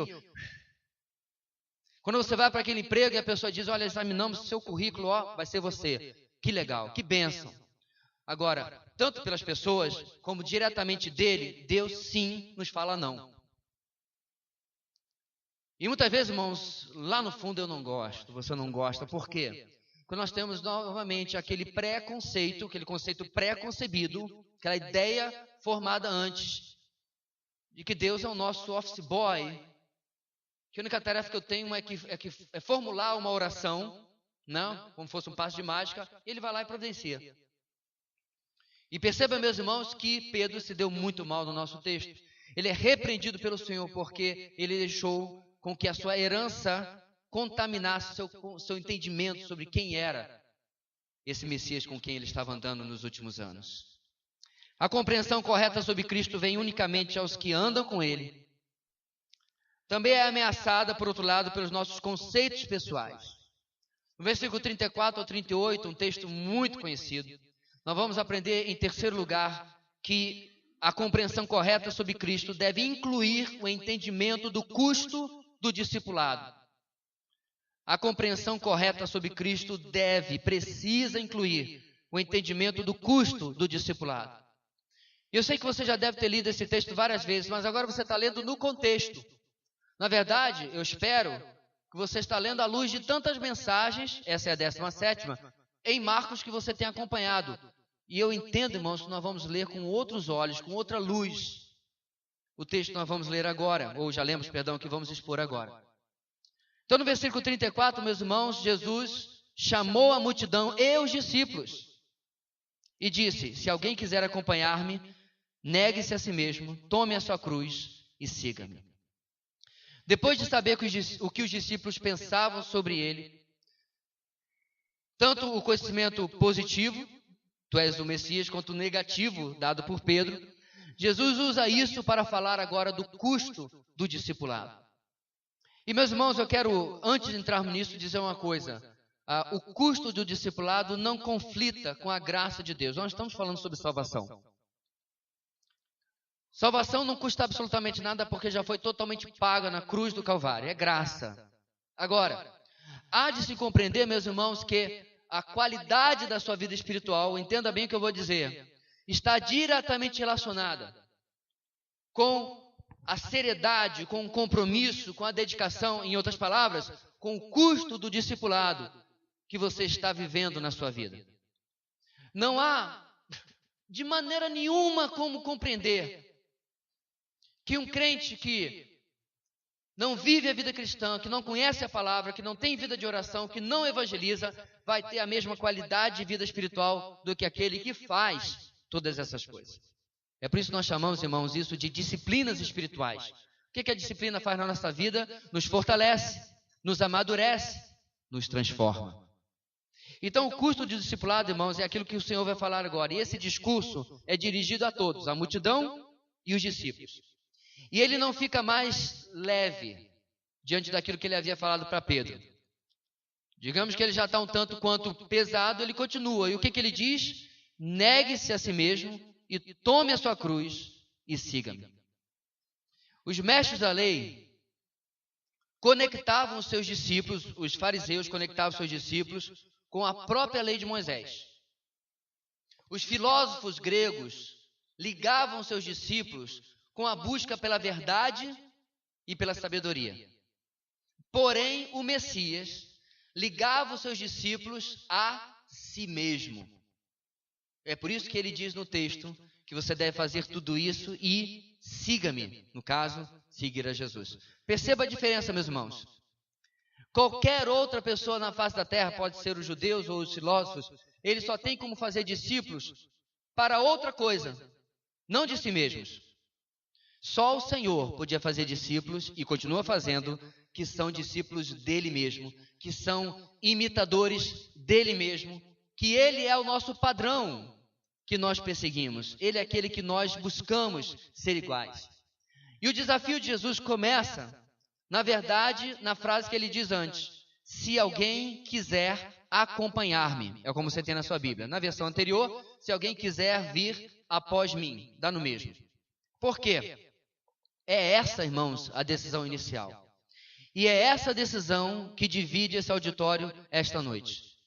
Quando você vai para aquele emprego e a pessoa diz, olha, examinamos o seu currículo, vai ser você. Que legal, que bênção. Agora, tanto pelas pessoas, como diretamente dele, Deus sim nos fala não. E muitas vezes, irmãos, lá no fundo eu não gosto, você não gosta, por quê? Porque nós temos novamente aquele preconceito, aquele conceito pré-concebido, aquela ideia formada antes, de que Deus é o nosso office boy, que a única tarefa que eu tenho é formular uma oração, não, como fosse um passo de mágica, e ele vai lá e providencia. E perceba, meus irmãos, que Pedro se deu muito mal no nosso texto. Ele é repreendido pelo Senhor porque ele deixou com que a sua herança contaminasse seu entendimento sobre quem era esse Messias com quem ele estava andando nos últimos anos. A compreensão correta sobre Cristo vem unicamente aos que andam com ele. Também é ameaçada, por outro lado, pelos nossos conceitos pessoais. No versículo 34 ao 38, um texto muito conhecido, nós vamos aprender, em terceiro lugar, que a compreensão correta sobre Cristo deve incluir o entendimento do custo do discipulado. A compreensão correta sobre Cristo precisa incluir o entendimento do custo do discipulado. Eu sei que você já deve ter lido esse texto várias vezes, mas agora você está lendo no contexto. Na verdade, eu espero que você está lendo à luz de tantas mensagens, essa é a 17ª, em Marcos que você tem acompanhado. E eu entendo, irmãos, que nós vamos ler com outros olhos, com outra luz, o texto que nós vamos ler agora, ou já lemos, perdão, que vamos expor agora. Então, no versículo 34, meus irmãos, Jesus chamou a multidão e os discípulos e disse, se alguém quiser acompanhar-me, negue-se a si mesmo, tome a sua cruz e siga-me. Depois de saber o que os discípulos pensavam sobre ele, tanto o conhecimento positivo, tu és o Messias, quanto o negativo dado por Pedro, Jesus usa isso para falar agora do custo do discipulado. E, meus irmãos, eu quero, antes de entrarmos nisso, dizer uma coisa. O custo do discipulado não conflita com a graça de Deus. Nós estamos falando sobre salvação. Salvação não custa absolutamente nada porque já foi totalmente paga na cruz do Calvário. É graça. Agora, há de se compreender, meus irmãos, que a qualidade da sua vida espiritual, entenda bem o que eu vou dizer, está diretamente relacionada com a seriedade, com o compromisso, com a dedicação, em outras palavras, com o custo do discipulado que você está vivendo na sua vida. Não há, de maneira nenhuma, como compreender que um crente que não vive a vida cristã, que não conhece a palavra, que não tem vida de oração, que não evangeliza, vai ter a mesma qualidade de vida espiritual do que aquele que faz todas essas coisas. É por isso que nós chamamos, irmãos, isso de disciplinas espirituais. O que a disciplina faz na nossa vida? Nos fortalece, nos amadurece, nos transforma. Então, o custo do discipulado, irmãos, é aquilo que o Senhor vai falar agora. E esse discurso é dirigido a todos, a multidão e os discípulos. E ele não fica mais leve diante daquilo que ele havia falado para Pedro. Digamos que ele já está um tanto quanto pesado, ele continua. E o que ele diz? Negue-se a si mesmo e tome a sua cruz e siga-me. Os mestres da lei conectavam os seus discípulos, os fariseus conectavam os seus discípulos com a própria lei de Moisés. Os filósofos gregos ligavam seus discípulos com a busca pela verdade e pela sabedoria. Porém, o Messias ligava os seus discípulos a si mesmo. É por isso que ele diz no texto que você deve fazer tudo isso e siga-me. No caso, seguir a Jesus. Perceba a diferença, meus irmãos. Qualquer outra pessoa na face da terra, pode ser os judeus ou os filósofos, eles só têm como fazer discípulos para outra coisa, não de si mesmos. Só o Senhor podia fazer discípulos, e continua fazendo, que são discípulos dele mesmo, que são imitadores dele mesmo, que ele é o nosso padrão que nós perseguimos. Ele é aquele que nós buscamos ser iguais. E o desafio de Jesus começa na verdade, na frase que ele diz antes, se alguém quiser acompanhar-me, é como você tem na sua Bíblia. Na versão anterior, se alguém quiser vir após mim, dá no mesmo. Por quê? É essa, irmãos, a decisão inicial. E é essa decisão que divide esse auditório esta noite.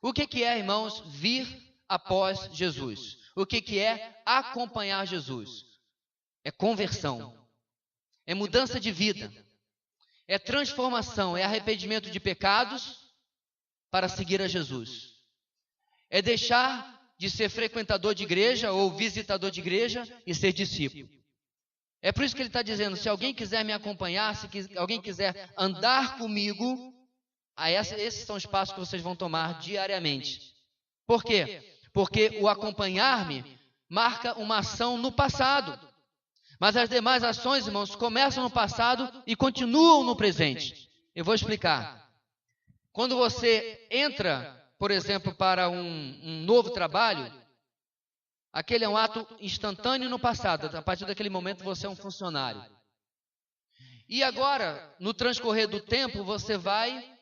O que é, irmãos, vir após Jesus? O que é acompanhar Jesus? É conversão, é mudança de vida, é transformação, é arrependimento de pecados para seguir a Jesus. É deixar de ser frequentador de igreja ou visitador de igreja e ser discípulo. É por isso que ele está dizendo, se alguém quiser me acompanhar, se alguém quiser andar comigo, esses são os passos que vocês vão tomar diariamente. Por quê? Porque o acompanhar-me marca uma ação no passado. Mas as demais ações, irmãos, começam no passado e continuam no presente. Eu vou explicar. Quando você entra, por exemplo, para um novo trabalho, aquele é um ato instantâneo no passado. A partir daquele momento você é um funcionário. E agora, no transcorrer do tempo, você vai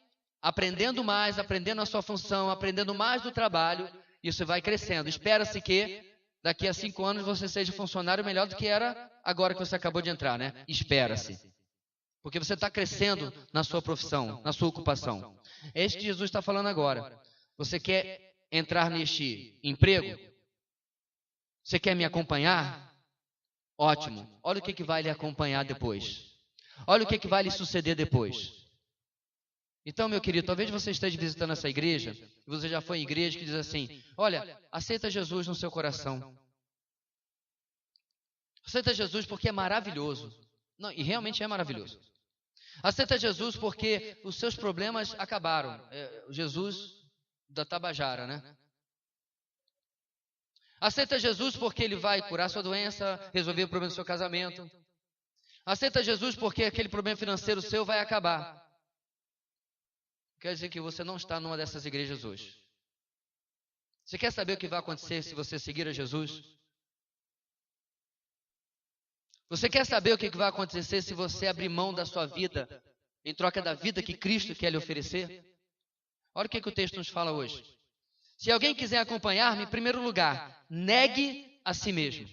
aprendendo mais, aprendendo a sua função, aprendendo mais do trabalho, e isso vai crescendo. Espera-se que daqui a 5 anos você seja funcionário melhor do que era agora que você acabou de entrar, né? Espera-se. Porque você está crescendo na sua profissão, na sua ocupação. É isso que Jesus está falando agora. Você quer entrar neste emprego? Você quer me acompanhar? Ótimo. Olha o que vai lhe acompanhar depois. Olha o que vai lhe suceder depois. Então, meu querido, talvez você esteja visitando essa igreja, e você já foi em igreja que diz assim, olha, aceita Jesus no seu coração. Aceita Jesus porque é maravilhoso. Não, e realmente é maravilhoso. Aceita Jesus porque os seus problemas acabaram. Jesus da Tabajara, né? Aceita Jesus porque Ele vai curar sua doença, resolver o problema do seu casamento. Aceita Jesus porque aquele problema financeiro seu vai acabar. Quer dizer que você não está numa dessas igrejas hoje. Você quer saber o que vai acontecer se você seguir a Jesus? Você quer saber o que vai acontecer se você abrir mão da sua vida em troca da vida que Cristo quer lhe oferecer? Olha o que o texto nos fala hoje. Se alguém quiser acompanhar-me, em primeiro lugar, negue a si mesmo.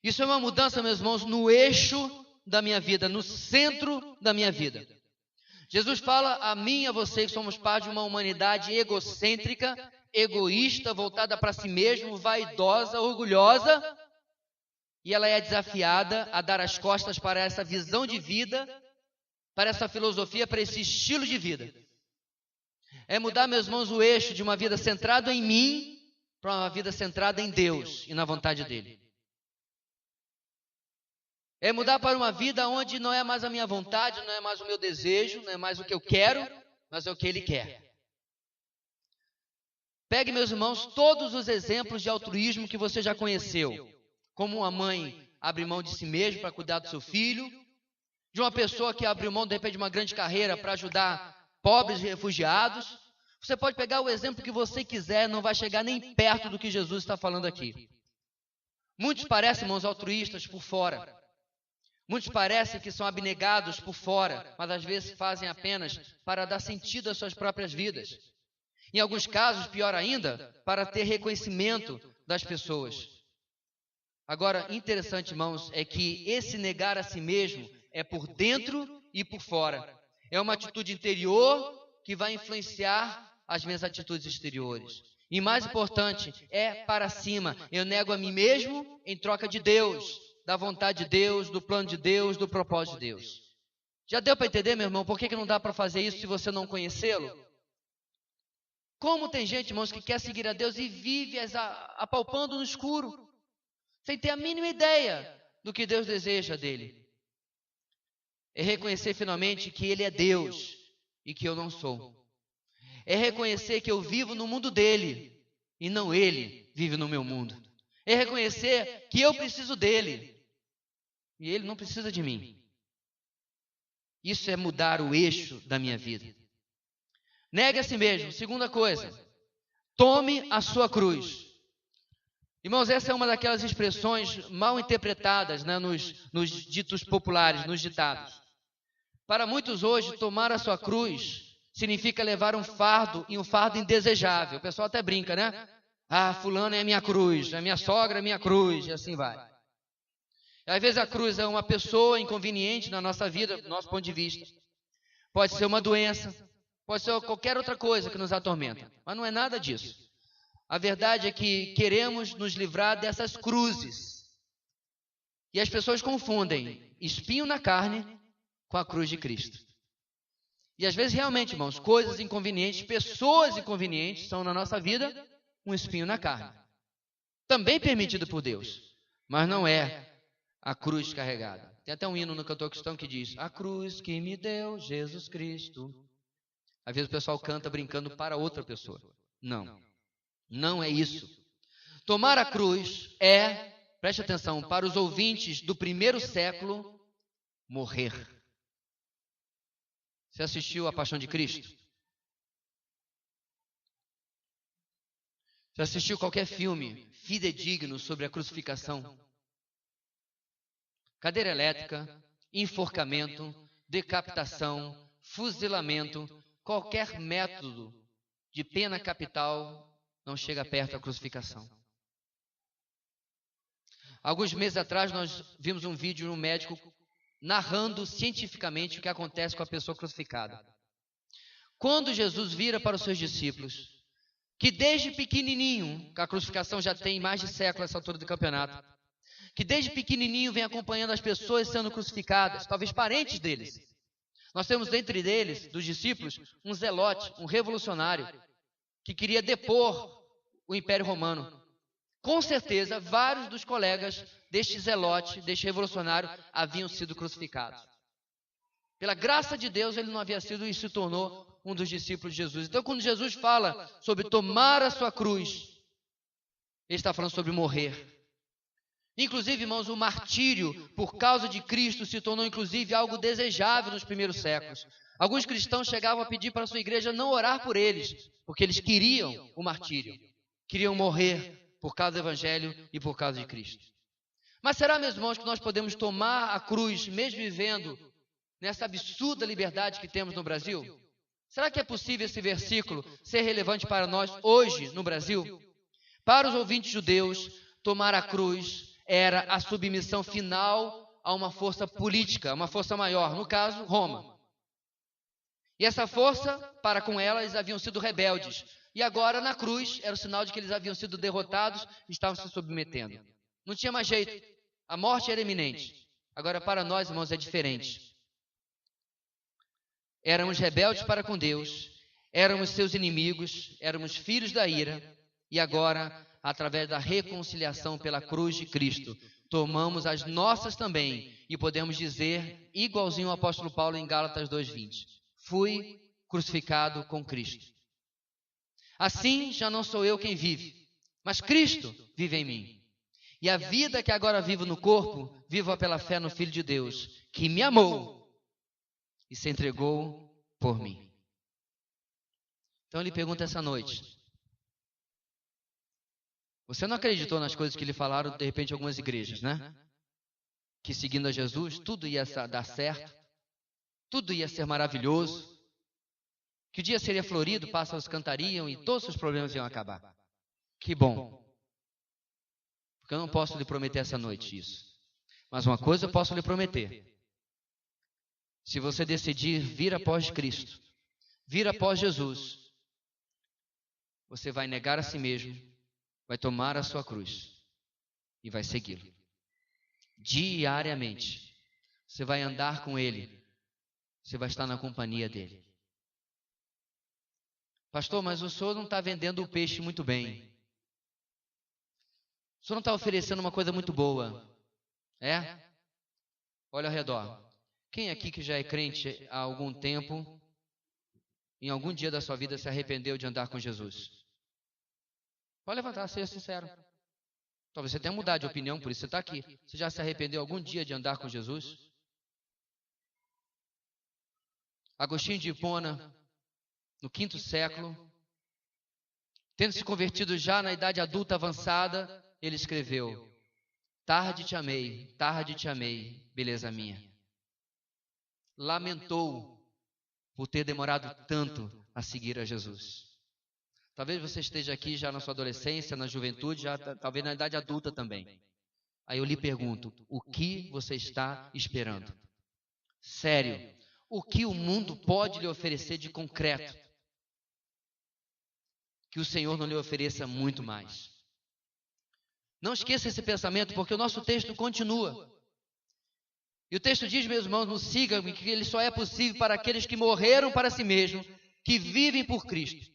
Isso é uma mudança, meus irmãos, no eixo da minha vida, no centro da minha vida. Jesus fala a mim e a você que somos parte de uma humanidade egocêntrica, egoísta, voltada para si mesmo, vaidosa, orgulhosa, e ela é desafiada a dar as costas para essa visão de vida, para essa filosofia, para esse estilo de vida. É mudar, meus irmãos, o eixo de uma vida centrada em mim para uma vida centrada em Deus e na vontade dEle. É mudar para uma vida onde não é mais a minha vontade, não é mais o meu desejo, não é mais o que eu quero, mas é o que Ele quer. Pegue, meus irmãos, todos os exemplos de altruísmo que você já conheceu. Como uma mãe abre mão de si mesma para cuidar do seu filho, de uma pessoa que abriu mão, de repente, de uma grande carreira para ajudar pobres e refugiados. Você pode pegar o exemplo que você quiser, não vai chegar nem perto do que Jesus está falando aqui. Muitos parecem, irmãos, altruístas por fora. Muitos parecem que são abnegados por fora, mas às vezes fazem apenas para dar sentido às suas próprias vidas. Em alguns casos, pior ainda, para ter reconhecimento das pessoas. Agora, interessante, irmãos, é que esse negar a si mesmo é por dentro e por fora. É uma atitude interior que vai influenciar as minhas atitudes exteriores. E mais importante, é para cima. Eu nego a mim mesmo em troca de Deus, da vontade de Deus, do plano de Deus, do propósito de Deus. Já deu para entender, meu irmão, por que não dá para fazer isso se você não conhecê-lo? Como tem gente, irmãos, que quer seguir a Deus e vive apalpando no escuro, sem ter a mínima ideia do que Deus deseja dele. É reconhecer finalmente que Ele é Deus e que eu não sou. É reconhecer que eu vivo no mundo dEle e não Ele vive no meu mundo. É reconhecer que eu preciso dEle e Ele não precisa de mim. Isso é mudar o eixo da minha vida. Negue a si mesmo. Segunda coisa, tome a sua cruz. Irmãos, essa é uma daquelas expressões mal interpretadas, né, nos ditos populares, nos ditados. Para muitos hoje, tomar a sua cruz significa levar um fardo, e um fardo indesejável. O pessoal até brinca, né? Ah, fulano é minha cruz, a minha sogra é minha cruz, e assim vai. Às vezes a cruz é uma pessoa inconveniente na nossa vida, do nosso ponto de vista. Pode ser uma doença, pode ser qualquer outra coisa que nos atormenta, mas não é nada disso. A verdade é que queremos nos livrar dessas cruzes. E as pessoas confundem espinho na carne com a cruz de Cristo. E às vezes realmente, irmãos, coisas inconvenientes, pessoas inconvenientes são na nossa vida um espinho na carne. Também permitido por Deus, mas não é a cruz carregada. Tem até um hino no cantor cristão que diz: a cruz que me deu Jesus Cristo. Às vezes o pessoal canta brincando para outra pessoa. Não, não é isso. Tomar a cruz é, preste atenção, para os ouvintes do primeiro século, morrer. Você assistiu a Paixão de Cristo? Você assistiu qualquer filme fidedigno sobre a crucificação? Cadeira elétrica, enforcamento, decapitação, fuzilamento, qualquer método de pena capital não chega perto da crucificação. Alguns meses atrás nós vimos um vídeo de um médico narrando cientificamente o que acontece com a pessoa crucificada. Quando Jesus vira para os seus discípulos, que desde pequenininho, que a crucificação já tem mais de século essa altura do campeonato, que desde pequenininho vem acompanhando as pessoas sendo crucificadas, talvez parentes deles. Nós temos entre eles, dos discípulos, um zelote, um revolucionário, que queria depor o Império Romano. Com certeza, vários dos colegas deste zelote, deste revolucionário, haviam sido crucificados. Pela graça de Deus, ele não havia sido e se tornou um dos discípulos de Jesus. Então, quando Jesus fala sobre tomar a sua cruz, ele está falando sobre morrer. Inclusive, irmãos, o martírio por causa de Cristo se tornou, inclusive, algo desejável nos primeiros séculos. Alguns cristãos chegavam a pedir para a sua igreja não orar por eles, porque eles queriam o martírio, queriam morrer por causa do Evangelho e por causa de Cristo. Mas será, meus irmãos, que nós podemos tomar a cruz, mesmo vivendo nessa absurda liberdade que temos no Brasil? Será que é possível esse versículo ser relevante para nós hoje no Brasil? Para os ouvintes judeus, tomar a cruz era a submissão final a uma força política, uma força maior, no caso, Roma. E essa força, para com ela, eles haviam sido rebeldes. E agora, na cruz, era o sinal de que eles haviam sido derrotados e estavam se submetendo. Não tinha mais jeito. A morte era iminente. Agora, para nós, irmãos, é diferente. Éramos rebeldes para com Deus, éramos seus inimigos, éramos filhos da ira, e agora, através da reconciliação pela cruz de Cristo, tomamos as nossas também, e podemos dizer, igualzinho ao apóstolo Paulo em Gálatas 2:20, fui crucificado com Cristo. Assim, já não sou eu quem vive, mas Cristo vive em mim. E a vida que agora vivo no corpo, vivo pela fé no Filho de Deus, que me amou e se entregou por mim. Então ele pergunta essa noite: você não acreditou nas coisas que lhe falaram, de repente, algumas igrejas, né? Que seguindo a Jesus, tudo ia dar certo, tudo ia ser maravilhoso, que o dia seria florido, pássaros cantariam e todos os problemas iam acabar. Que bom. Porque eu não posso lhe prometer essa noite isso. Mas uma coisa eu posso lhe prometer. Se você decidir vir após Cristo, vir após Jesus, você vai negar a si mesmo, vai tomar a sua cruz e vai segui-lo. Diariamente. Você vai andar com Ele. Você vai estar na companhia dEle. Pastor, mas o senhor não está vendendo o peixe muito bem. O senhor não está oferecendo uma coisa muito boa. É? Olha ao redor. Quem aqui que já é crente há algum tempo, em algum dia da sua vida se arrependeu de andar com Jesus? Pode levantar, seja sincero. Talvez você tenha mudado de opinião, por isso você está aqui. Você já se arrependeu algum dia de andar com Jesus? Agostinho de Hipona, no 5º século, tendo se convertido já na idade adulta avançada, ele escreveu: tarde te amei, beleza minha. lamentou por ter demorado tanto a seguir a Jesus. Talvez você esteja aqui já na sua adolescência, na juventude, já talvez na idade adulta também. Aí eu lhe pergunto, o que você está esperando? Sério, o que o mundo pode lhe oferecer de concreto que o Senhor não lhe ofereça muito mais? Não esqueça esse pensamento, porque o nosso texto continua. E o texto diz, meus irmãos, não sigam, que ele só é possível para aqueles que morreram para si mesmos, que vivem por Cristo.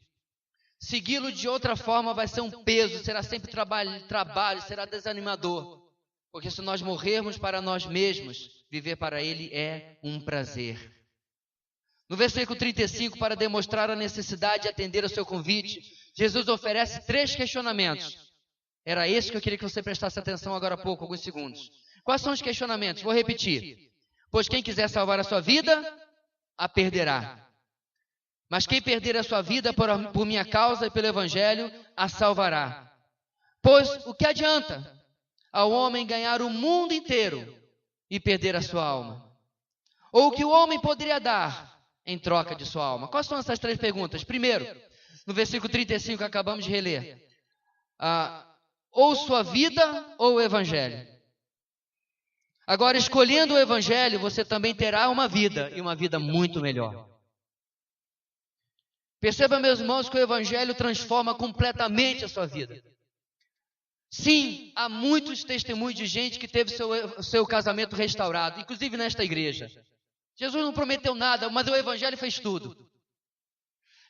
Segui-lo de outra forma vai ser um peso, será sempre trabalho, será desanimador. Porque se nós morrermos para nós mesmos, viver para Ele é um prazer. No versículo 35, para demonstrar a necessidade de atender ao seu convite, Jesus oferece 3 questionamentos. Era esse que eu queria que você prestasse atenção agora há pouco, alguns segundos. Quais são os questionamentos? Vou repetir. Pois quem quiser salvar a sua vida, a perderá. Mas quem perder a sua vida por minha causa e pelo Evangelho, a salvará. Pois o que adianta ao homem ganhar o mundo inteiro e perder a sua alma? Ou o que o homem poderia dar em troca de sua alma? Quais são essas 3 perguntas? Primeiro, no versículo 35 que acabamos de reler. Ou sua vida ou o Evangelho. Agora, escolhendo o Evangelho, você também terá uma vida, e uma vida muito melhor. Perceba, meus irmãos, que o Evangelho transforma completamente a sua vida. Sim, há muitos testemunhos de gente que teve seu casamento restaurado, inclusive nesta igreja. Jesus não prometeu nada, mas o Evangelho fez tudo.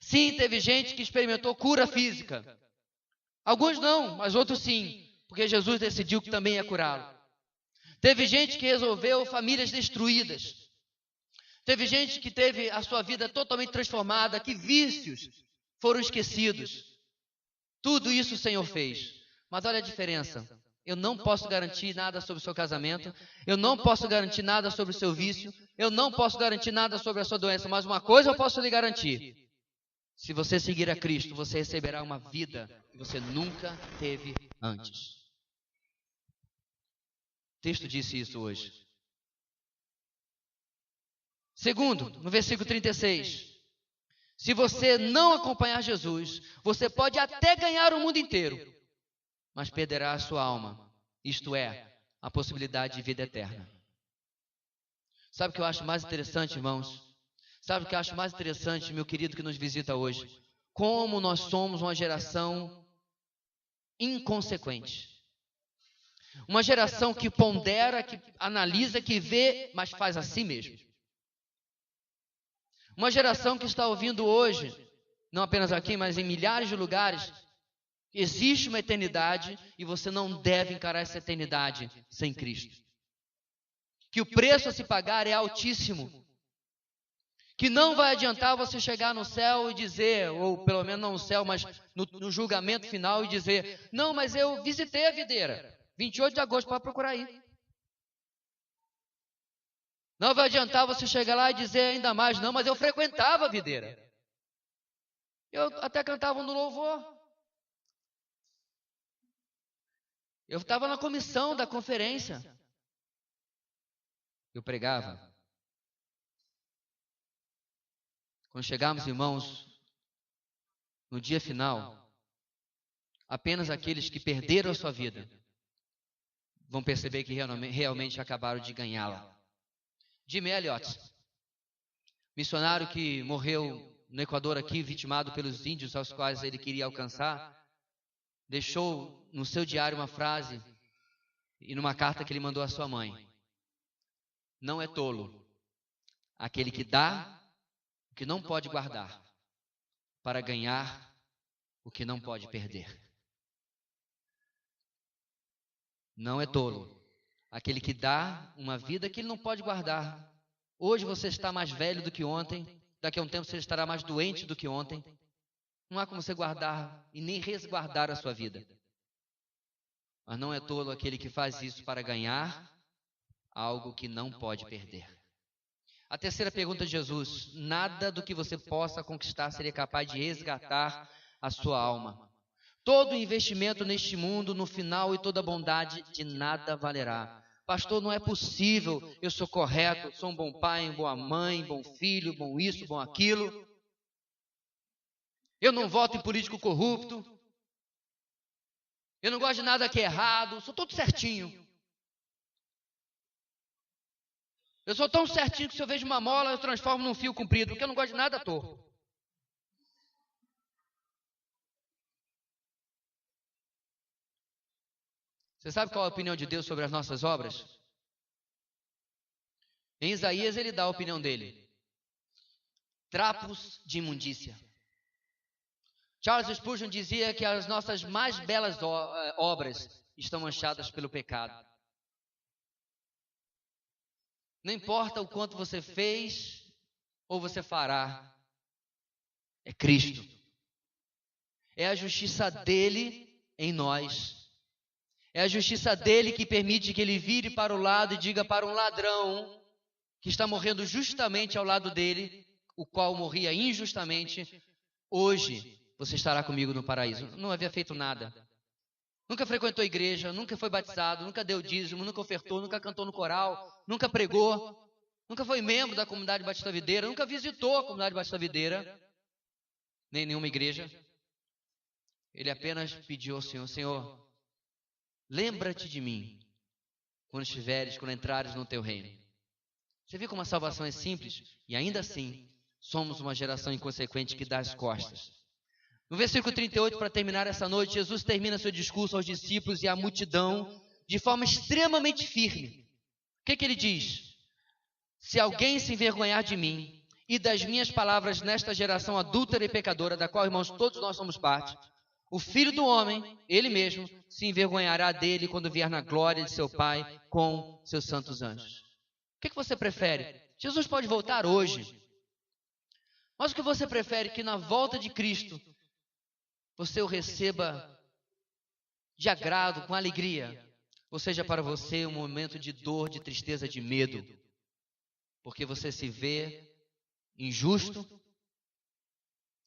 Sim, teve gente que experimentou cura física. Alguns não, mas outros sim, porque Jesus decidiu que também ia curá-lo. Teve gente que resolveu famílias destruídas. Teve gente que teve a sua vida totalmente transformada, que vícios foram esquecidos. Tudo isso o Senhor fez. Mas olha a diferença. Eu não posso garantir nada sobre o seu casamento. Eu não posso garantir nada sobre o seu vício. Eu não posso garantir nada sobre a sua doença. Mas uma coisa eu posso lhe garantir. Se você seguir a Cristo, você receberá uma vida que você nunca teve antes. O texto disse isso hoje. Segundo, no versículo 36. Se você não acompanhar Jesus, você pode até ganhar o mundo inteiro, mas perderá a sua alma, isto é, a possibilidade de vida eterna. Sabe o que eu acho mais interessante, irmãos? Sabe o que eu acho mais interessante, meu querido que nos visita hoje? Como nós somos uma geração inconsequente. Uma geração que pondera, que analisa, que vê, mas faz assim mesmo. Uma geração que está ouvindo hoje, não apenas aqui, mas em milhares de lugares, existe uma eternidade e você não deve encarar essa eternidade sem Cristo. Que o preço a se pagar é altíssimo. Que não vai adiantar você chegar no céu e dizer, ou pelo menos não no céu, mas no julgamento final e dizer, não, mas eu visitei a videira, 28 de agosto, para procurar aí. Não vai adiantar você chegar lá e dizer ainda mais, não, mas eu frequentava a videira. Eu até cantava no louvor. Eu estava na comissão da conferência. Eu pregava. Quando chegarmos, irmãos, no dia final, apenas aqueles que perderam a sua vida vão perceber que realmente acabaram de ganhá-la. Jim Elliot, missionário que morreu no Equador aqui, vitimado pelos índios aos quais ele queria alcançar, deixou no seu diário uma frase e numa carta que ele mandou à sua mãe. Não é tolo aquele que dá o que não pode guardar para ganhar o que não pode perder. Não é tolo aquele que dá uma vida que ele não pode guardar. Hoje você está mais velho do que ontem, daqui a um tempo você estará mais doente do que ontem. Não há como você guardar e nem resguardar a sua vida. Mas não é tolo aquele que faz isso para ganhar algo que não pode perder. A terceira pergunta de Jesus: nada do que você possa conquistar seria capaz de resgatar a sua alma. Todo investimento neste mundo, no final, e toda bondade de nada valerá. pastor, não é possível, eu sou correto, sou um bom pai, boa mãe, bom filho, bom isso, bom aquilo. Eu não voto em político corrupto. Eu não gosto de nada que é errado, sou tudo certinho. Eu sou tão certinho que se eu vejo uma mola, eu transformo num fio comprido, porque eu não gosto de nada torto. Você sabe qual é a opinião de Deus sobre as nossas obras? Em Isaías ele dá a opinião dele. Trapos de imundícia. Charles Spurgeon dizia que as nossas mais belas obras estão manchadas pelo pecado. Não importa o quanto você fez ou você fará, é Cristo. É a justiça dele em nós. É a justiça dele que permite que ele vire para o lado e diga para um ladrão que está morrendo justamente ao lado dele, o qual morria injustamente, hoje você estará comigo no paraíso. Não havia feito nada. Nunca frequentou a igreja, nunca foi batizado, nunca deu dízimo, nunca ofertou, nunca cantou no coral, nunca pregou, nunca foi membro da comunidade Batista Videira, nunca visitou a comunidade Batista Videira, nem nenhuma igreja. Ele apenas pediu ao Senhor, Senhor, lembra-te de mim quando entrares no teu reino. Você viu como a salvação é simples? E ainda assim, somos uma geração inconsequente que dá as costas. No versículo 38, para terminar essa noite, Jesus termina seu discurso aos discípulos e à multidão de forma extremamente firme. O que ele diz? Se alguém se envergonhar de mim e das minhas palavras nesta geração adúltera e pecadora, da qual, irmãos, todos nós somos parte, o Filho do Homem, ele mesmo, se envergonhará dele quando vier na glória de seu Pai com seus santos anjos. O que você prefere? Jesus pode voltar hoje. Mas o que você prefere? Que na volta de Cristo você o receba de agrado, com alegria, ou seja para você um momento de dor, de tristeza, de medo, porque você se vê injusto,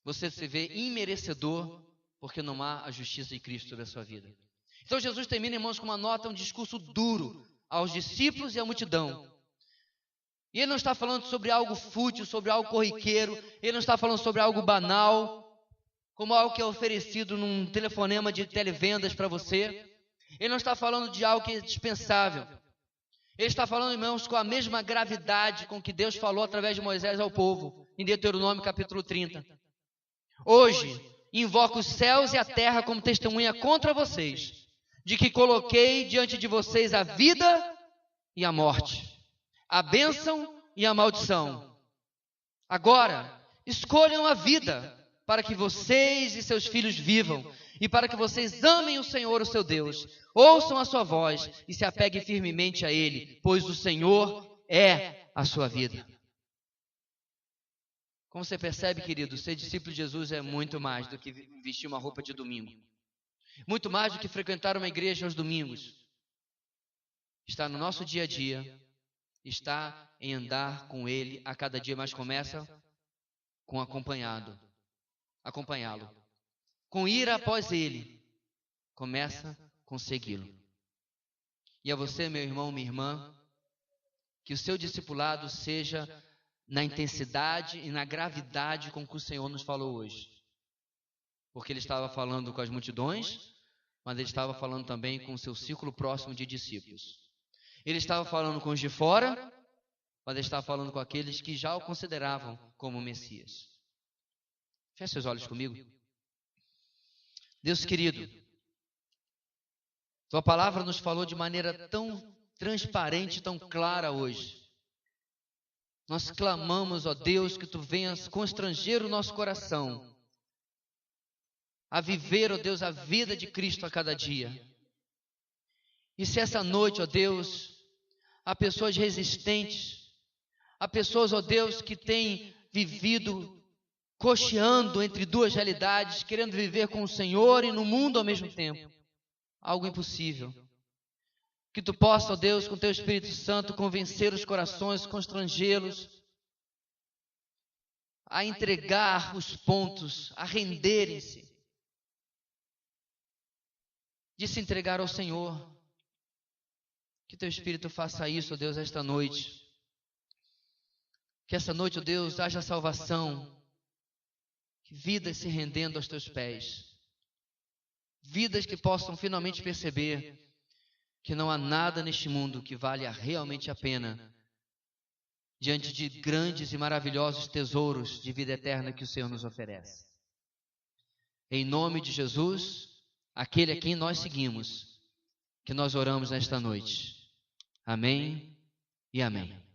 você se vê imerecedor, porque não há a justiça de Cristo sobre a sua vida. Então Jesus termina, irmãos, com uma nota, um discurso duro aos discípulos e à multidão. E ele não está falando sobre algo fútil, sobre algo corriqueiro, ele não está falando sobre algo banal, como algo que é oferecido num telefonema de televendas para você. Ele não está falando de algo que é dispensável. Ele está falando, irmãos, com a mesma gravidade com que Deus falou através de Moisés ao povo, em Deuteronômio capítulo 30. Hoje, invoco os céus e a terra como testemunha contra vocês, de que coloquei diante de vocês a vida e a morte, a bênção e a maldição. Agora, escolham a vida, para que vocês e seus filhos vivam, e para que vocês amem o Senhor, o seu Deus, ouçam a sua voz e se apeguem firmemente a Ele, pois o Senhor é a sua vida. Como você percebe, querido, ser discípulo de Jesus é muito mais do que vestir uma roupa de domingo. Muito mais do que frequentar uma igreja aos domingos. Está no nosso dia a dia, está em andar com Ele a cada dia, mas começa com acompanhá-lo. Com ir após Ele, começa com segui-lo. E a você, meu irmão, minha irmã, que o seu discipulado seja na intensidade e na gravidade com que o Senhor nos falou hoje. Porque Ele estava falando com as multidões, mas Ele estava falando também com o seu círculo próximo de discípulos. Ele estava falando com os de fora, mas Ele estava falando com aqueles que já o consideravam como Messias. Feche seus olhos comigo. Deus querido, Tua palavra nos falou de maneira tão transparente, tão clara hoje. Nós clamamos, ó Deus, que Tu venhas constranger o nosso coração a viver, ó Deus, a vida de Cristo a cada dia. E se essa noite, ó Deus, há pessoas resistentes, há pessoas, ó Deus, que têm vivido cocheando entre duas realidades, querendo viver com o Senhor e no mundo ao mesmo tempo, algo impossível. Que Tu possa, ó Deus, com Teu Espírito Santo, convencer os corações, constrangê-los a entregar os pontos, a renderem-se, de se entregar ao Senhor. Que teu Espírito faça isso, ó Deus, esta noite. Que essa noite, ó Deus, haja salvação. Que vidas se rendendo aos teus pés. Vidas que possam finalmente perceber que não há nada neste mundo que valha realmente a pena diante de grandes e maravilhosos tesouros de vida eterna que o Senhor nos oferece. Em nome de Jesus, aquele a quem nós seguimos, que nós oramos nesta noite. Amém e amém.